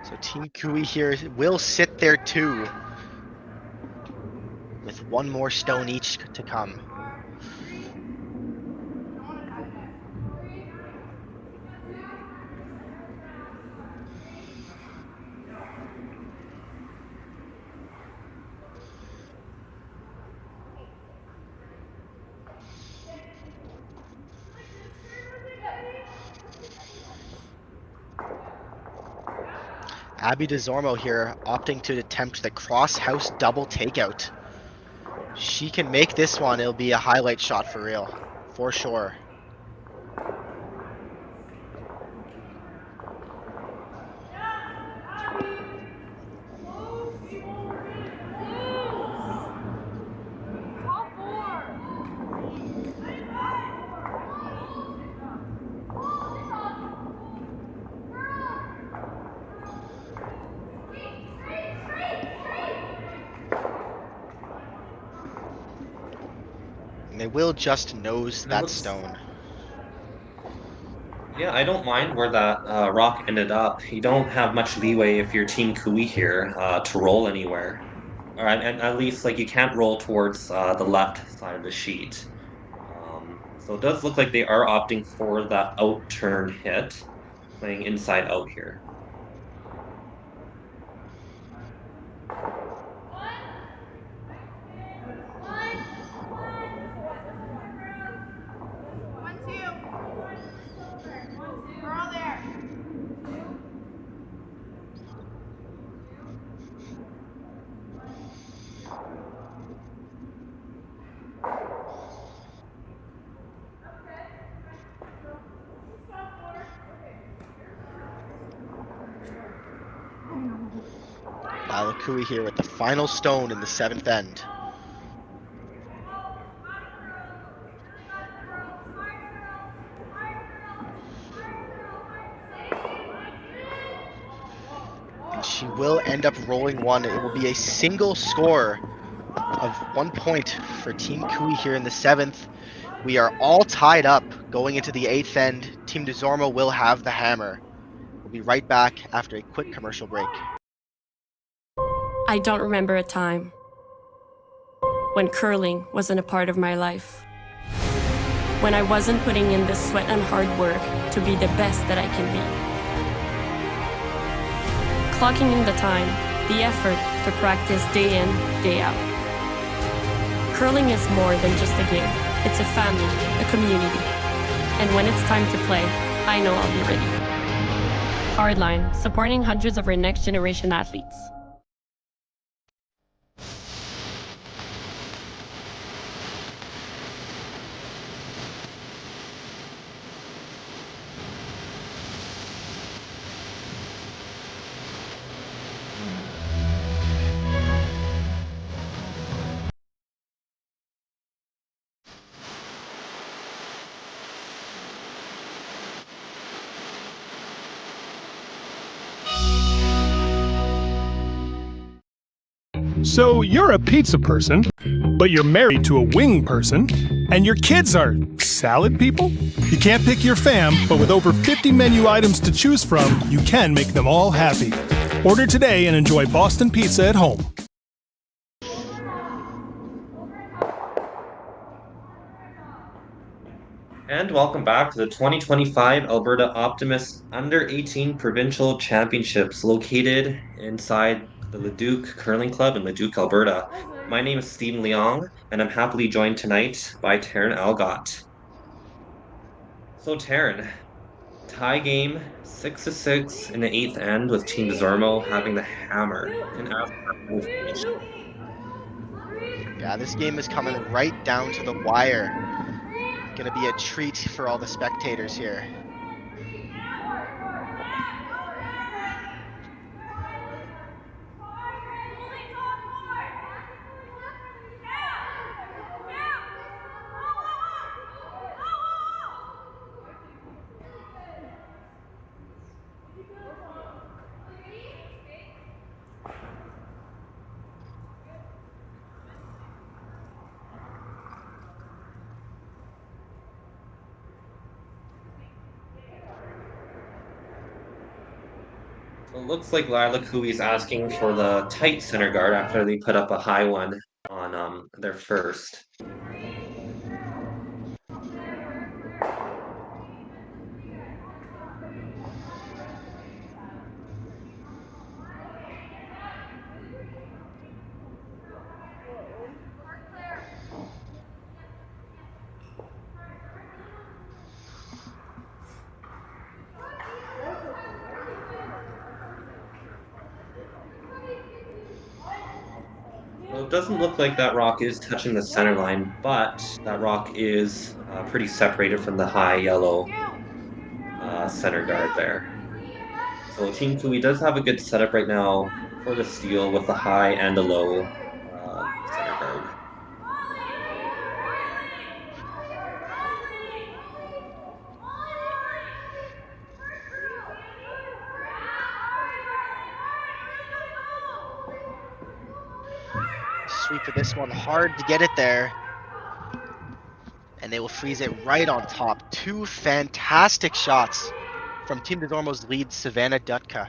So Team Kui here will sit there too, with one more stone each to come. Abby Desormeau here opting to attempt the cross-house double takeout. She can make this one, it'll be a highlight shot for real, for sure. They will just nose that stone. Yeah, I don't mind where that rock ended up. You don't have much leeway if you're Team Kui here to roll anywhere. All right, and at least like you can't roll towards the left side of the sheet. So it does look like they are opting for that out turn hit, playing inside out here. Lila Koe here with the final stone in the 7th end. And she will end up rolling one. It will be a single score of 1 point for Team Koe here in the 7th. We are all tied up going into the 8th end. Team Desormeau will have the hammer. We'll be right back after a quick commercial break. I don't remember a time when curling wasn't a part of my life. When I wasn't putting in the sweat and hard work to be the best that I can be. Clocking in the time, the effort to practice day in, day out. Curling is more than just a game. It's a family, a community. And when it's time to play, I know I'll be ready. Hardline, supporting hundreds of our next generation athletes. So you're a pizza person, but you're married to a wing person, and your kids are salad people? You can't pick your fam, but with over 50 menu items to choose from, you can make them all happy. Order today and enjoy Boston Pizza at home. And welcome back to the 2025 Alberta Optimist Under-18 Provincial Championships located inside the Leduc Curling Club in Leduc, Alberta. My name is Stephen Leong, and I'm happily joined tonight by Terren Algot. So Terren, tie game 6-6 in the 8th end with Team Desormeau having the hammer. Can ask for a finish. Yeah, this game is coming right down to the wire. Gonna be a treat for all the spectators here. So it looks like Lila Koe is asking for the tight center guard after they put up a high one on their first. Well, it doesn't look like that rock is touching the center line, but that rock is pretty separated from the high yellow center guard there. So Team Koe does have a good setup right now for the steal with the high and the low center guard. Sweep of this one, hard to get it there. And they will freeze it right on top. Two fantastic shots from Team Desormeau's lead, Savannah Dutka.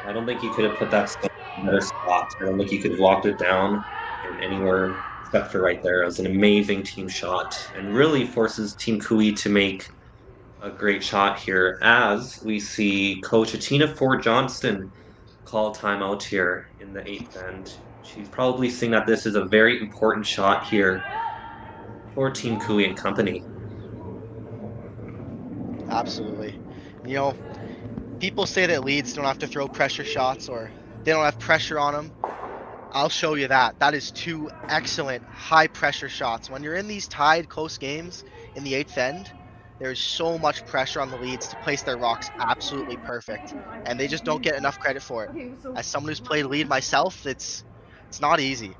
I don't think he could have put that stone in a better spot. I don't think he could have locked it down anywhere except for right there. It was an amazing team shot and really forces Team Koe to make a great shot here as we see Coach Atina Ford Johnston call timeout here in the 8th end. She's probably seeing that this is a very important shot here for Team Koe and company. Absolutely. You know, people say that leads don't have to throw pressure shots or they don't have pressure on them. I'll show you that. That is two excellent high pressure shots. When you're in these tied close games in the 8th end, there's so much pressure on the leads to place their rocks absolutely perfect. And they just don't get enough credit for it. As someone who's played lead myself, it's not easy.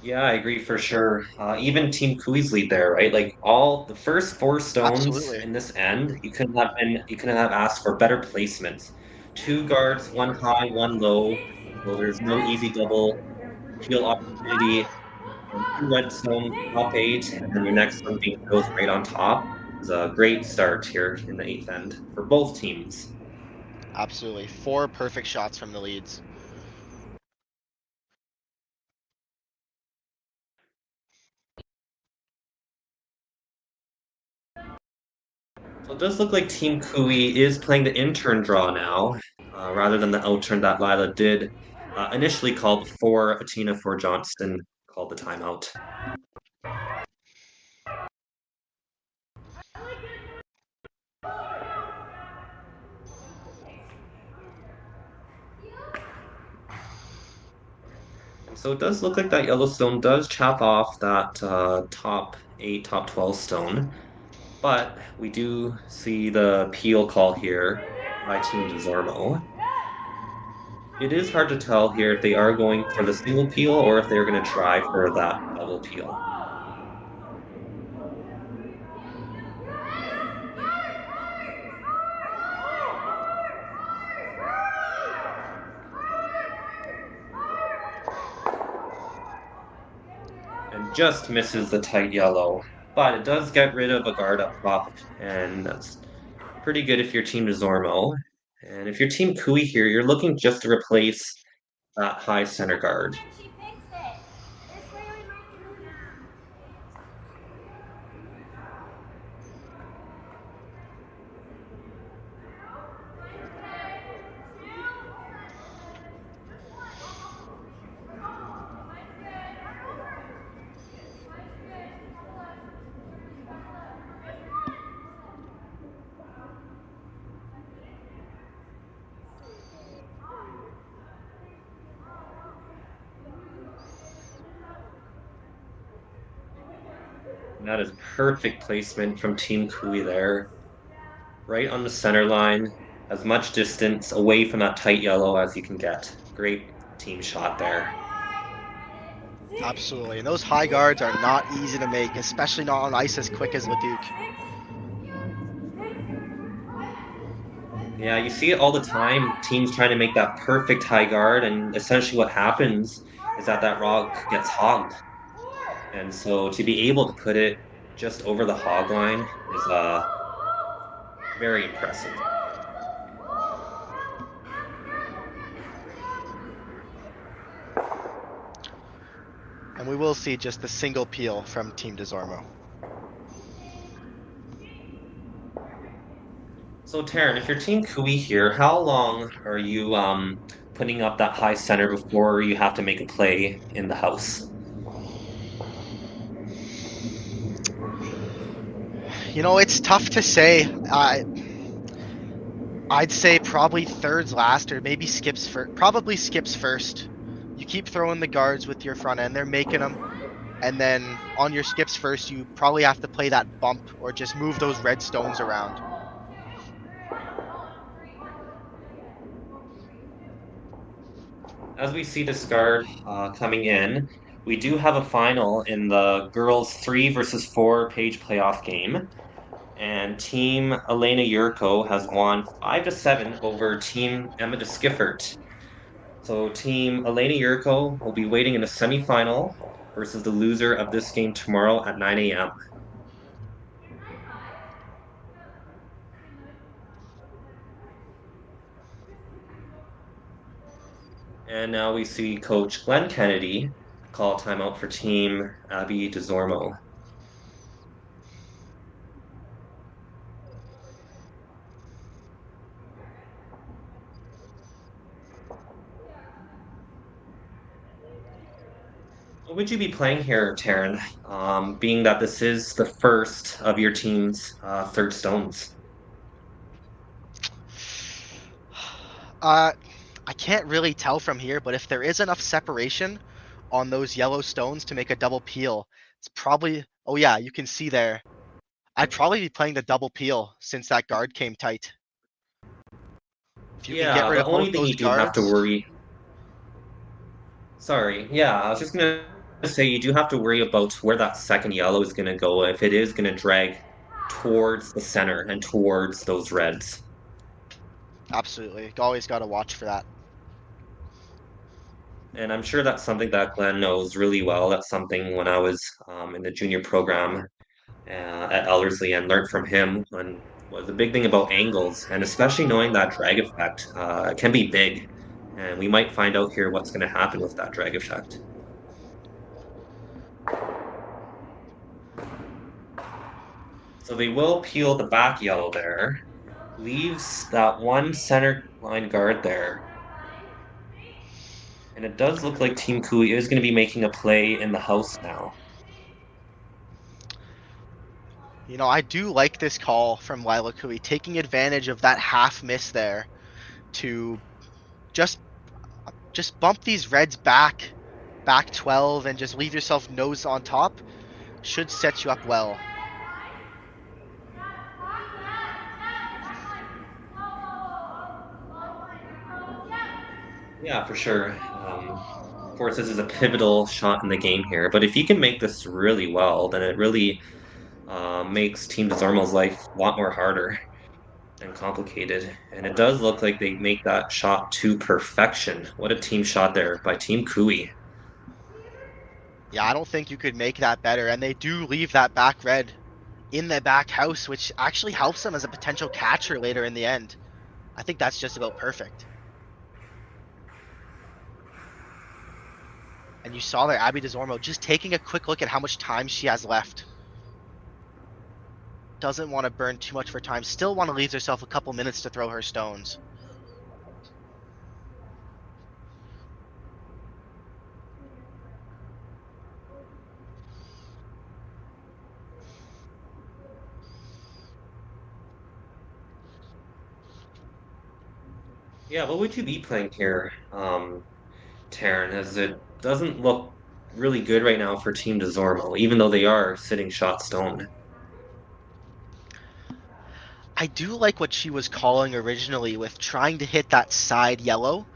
Yeah, I agree for sure. Even Team Koe's lead there, right? Like all the first 4 stones Absolutely. in this end, you couldn't have asked for better placements. 2 guards, 1 high, 1 low. So there's no easy double peel opportunity. And 2 red stone top 8, and then your next one being goes right on top. It's a great start here in the 8th end for both teams. Absolutely. 4 perfect shots from the leads. So it does look like Team Koe is playing the intern draw now, rather than the outturn that Lila did initially call before Atina for Johnston called the timeout. And so it does look like that Yellowstone does chop off that top 8, top 12 stone. But we do see the peel call here by Team Desormeau. It is hard to tell here if they are going for the single peel or if they're going to try for that double peel. just misses the tight yellow, but it does get rid of a guard up top, and that's pretty good if you're Team Desormeau. And if you're Team Koe here, you're looking just to replace that high center guard. And that is perfect placement from Team Koe there. Right on the center line, as much distance away from that tight yellow as you can get. Great team shot there. Absolutely, and those high guards are not easy to make, especially not on ice as quick as Leduc. Yeah, you see it all the time, teams trying to make that perfect high guard, and essentially what happens is that that rock gets hogged. And so to be able to put it just over the hog line is very impressive. And we will see just the single peel from Team Desormeau. So Terren, if you're Team Koe here, how long are you putting up that high center before you have to make a play in the house? You know, it's tough to say. I'd say probably thirds last, or maybe skips first. Probably skips first. You keep throwing the guards with your front end. They're making them. And then on your skips first, you probably have to play that bump or just move those red stones around. As we see this guard coming in, we do have a final in the girls 3 versus 4 page playoff game. And Team Elena Yurko has won 5-7 over Team Emma de Skiffert. So Team Elena Yurko will be waiting in the semifinal versus the loser of this game tomorrow at 9 a.m. And now we see Coach Glenn Kennedy call timeout for Team Abby Desormeau. What would you be playing here, Terren, being that this is the first of your team's third stones? I can't really tell from here, but if there is enough separation on those yellow stones to make a double peel, it's probably... Oh yeah, you can see there. I'd probably be playing the double peel since that guard came tight. If you can get rid the of only both thing those you do have to guards... worry... Sorry, yeah, I was just going to say you do have to worry about where that second yellow is going to go, if it is going to drag towards the center and towards those reds. Absolutely. Always got to watch for that. And I'm sure that's something that Glenn knows really well. That's something when I was in the junior program at Ellerslie and learned from him and was a big thing about angles, and especially knowing that drag effect can be big. And we might find out here what's going to happen with that drag effect. So they will peel the back yellow there. Leaves that one center line guard there. And it does look like Team Koe is going to be making a play in the house now. You know, I do like this call from Lila Koe, taking advantage of that half miss there to just bump these reds back 12 and just leave yourself nose on top. Should set you up well. Yeah, for sure. Of course, this is a pivotal shot in the game here, but if you can make this really well, then it really makes Team Desormeau's life a lot more harder and complicated. And it does look like they make that shot to perfection. What a team shot there by Team Koe. Yeah, I don't think you could make that better. And they do leave that back red in the back house, which actually helps them as a potential catcher later in the end. I think that's just about perfect. And you saw there Abby Desormeau just taking a quick look at how much time she has left. Doesn't want to burn too much for time. Still want to leave herself a couple minutes to throw her stones. Yeah, what would you be playing here, Terren? As it doesn't look really good right now for Team Desormeau, even though they are sitting shot stone. I do like what she was calling originally with trying to hit that side yellow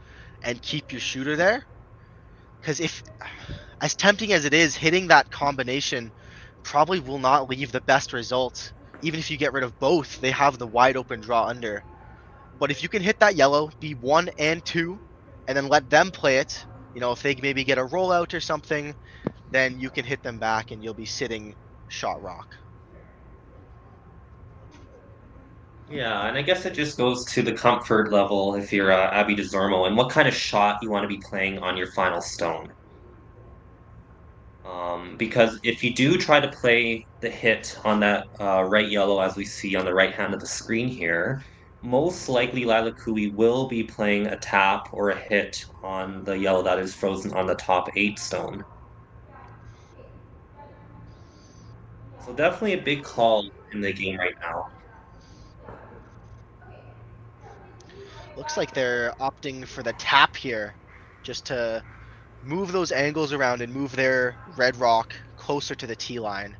and keep your shooter there. Because if, as tempting as it is, hitting that combination probably will not leave the best result. Even if you get rid of both, they have the wide open draw under. But if you can hit that yellow, be 1 and 2, and then let them play it, if they maybe get a rollout or something, then you can hit them back and you'll be sitting shot rock. Yeah, and I guess it just goes to the comfort level if you're Abby Desormeau and what kind of shot you want to be playing on your final stone. Because if you do try to play the hit on that right yellow, as we see on the right hand of the screen here, most likely Lila Koe will be playing a tap or a hit on the yellow that is frozen on the top 8 stone. So definitely a big call in the game right now. Looks like they're opting for the tap here, just to move those angles around and move their red rock closer to the T line.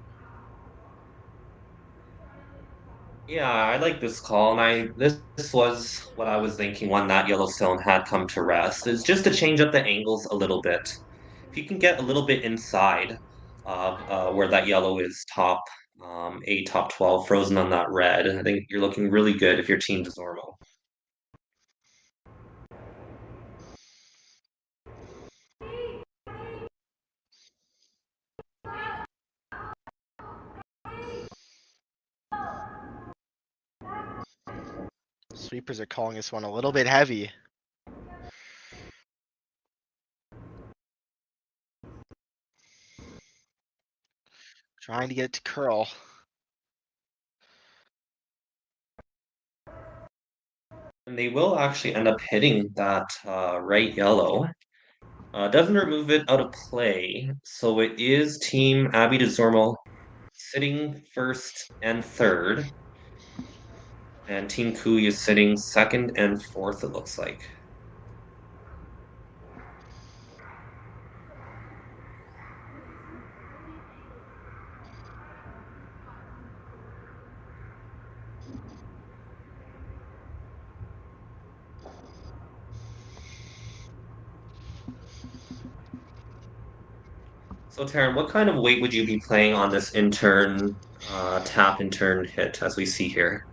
Yeah, I like this call, and this was what I was thinking when that Yellowstone had come to rest. It's just to change up the angles a little bit. If you can get a little bit inside of where that yellow is top 8, top 12, frozen on that red, I think you're looking really good if your team is normal. Sweepers are calling this one a little bit heavy. Trying to get it to curl. And they will actually end up hitting that right yellow. Doesn't remove it out of play, so it is Team Abby Desormeau sitting first and third. And Team Koe is sitting second and fourth, it looks like. So, Terren, what kind of weight would you be playing on this intern tap intern hit as we see here?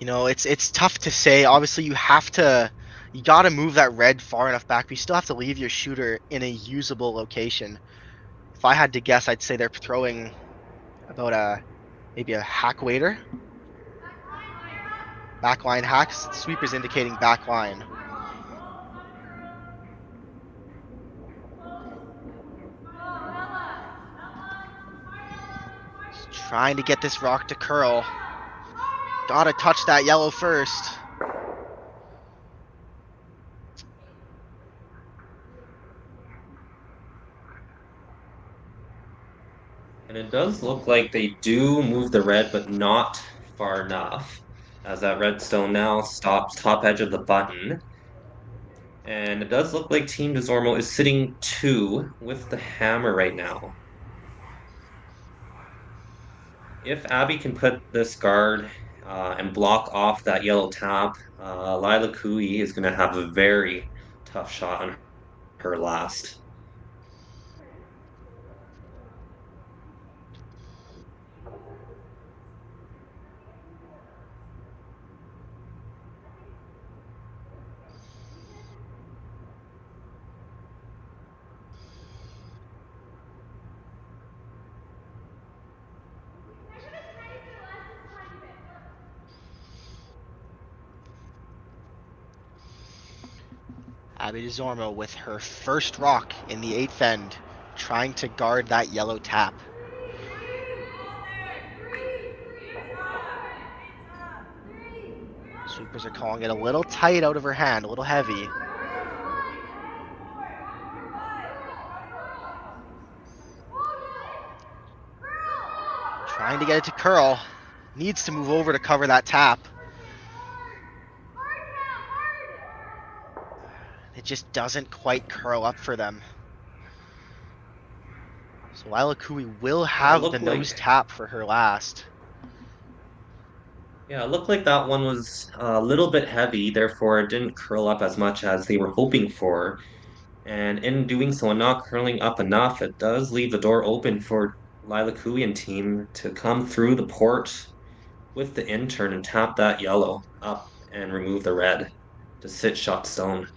It's tough to say. Obviously, you gotta move that red far enough back, but you still have to leave your shooter in a usable location. If I had to guess, I'd say they're throwing about maybe a hack waiter. Backline hacks. Sweepers indicating backline. Just trying to get this rock to curl. Gotta touch that yellow first. And it does look like they do move the red, but not far enough, as that redstone now stops top edge of the button. And it does look like Team Desormeau is sitting 2 with the hammer right now. If Abby can put this guard and block off that yellow tap, Lila Koe is going to have a very tough shot on her last. Abby Desormeau with her first rock in the 8th end, trying to guard that yellow tap. Sweepers are calling it a little tight out of her hand, a little heavy. Trying to get it to curl. Needs to move over to cover that tap. It just doesn't quite curl up for them. So Lila Koe will have the nose tap for her last. Yeah, it looked like that one was a little bit heavy, therefore it didn't curl up as much as they were hoping for. And in doing so and not curling up enough, it does leave the door open for Lila Koe and team to come through the port with the intern and tap that yellow up and remove the red to sit shot stone.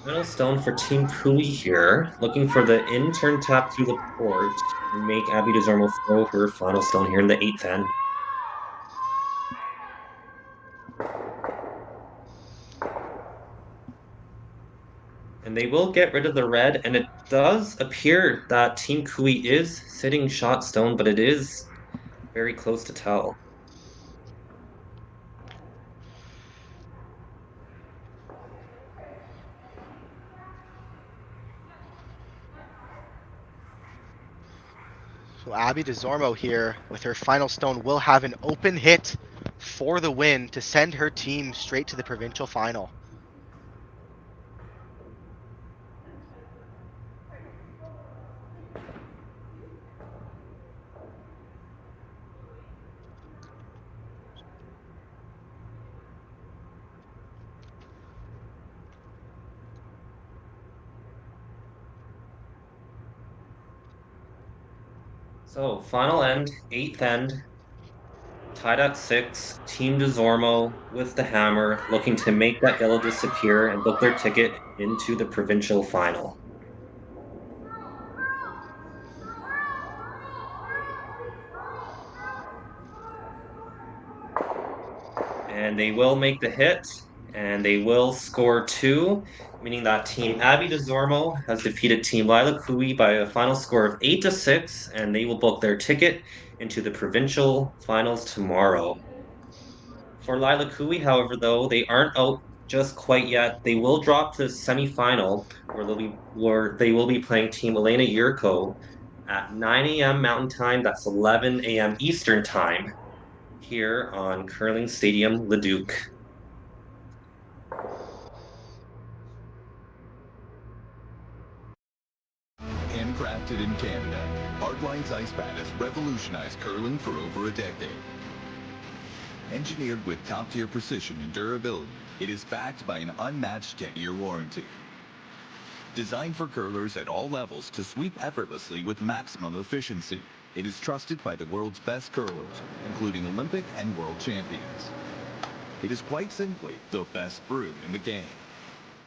Final stone for Team Koe here, looking for the intern tap through the port and make Abby Desormeau throw her final stone here in the 8th end. And they will get rid of the red, and it does appear that Team Koe is sitting shot stone, but it is very close to tell. So Abby Desormeau here with her final stone will have an open hit for the win to send her team straight to the provincial final. So, final end, 8th end, tied at 6, Team Desormeau with the hammer, looking to make that yellow disappear and book their ticket into the provincial final. And they will make the hit, and they will score 2, meaning that Team Abby Desormeau has defeated Team Lila Koe by a final score of 8-6, and they will book their ticket into the provincial finals tomorrow. For Lila Koe, however, though, they aren't out just quite yet. They will drop to the semifinal, where they will be playing Team Elena Yurko at 9 a.m. Mountain Time. That's 11 a.m. Eastern Time here on Curling Stadium Leduc. Handcrafted in Canada, Hardline's ice pad has revolutionized curling for over a decade. Engineered with top-tier precision and durability, it is backed by an unmatched 10-year warranty. Designed for curlers at all levels to sweep effortlessly with maximum efficiency, it is trusted by the world's best curlers, including Olympic and world champions. It is quite simply the best brew in the game.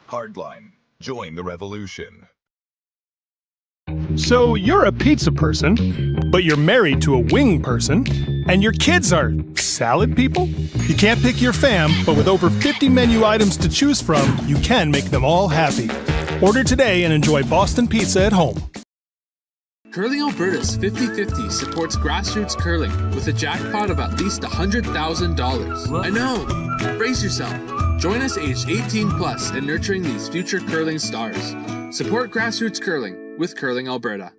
Hardline, join the revolution. So you're a pizza person, but you're married to a wing person, and your kids are salad people? You can't pick your fam, but with over 50 menu items to choose from, you can make them all happy. Order today and enjoy Boston pizza at home. Curling Alberta's 50/50 supports grassroots curling with a jackpot of at least $100,000. I know! Brace yourself! Join us aged 18 plus in nurturing these future curling stars. Support grassroots curling with Curling Alberta.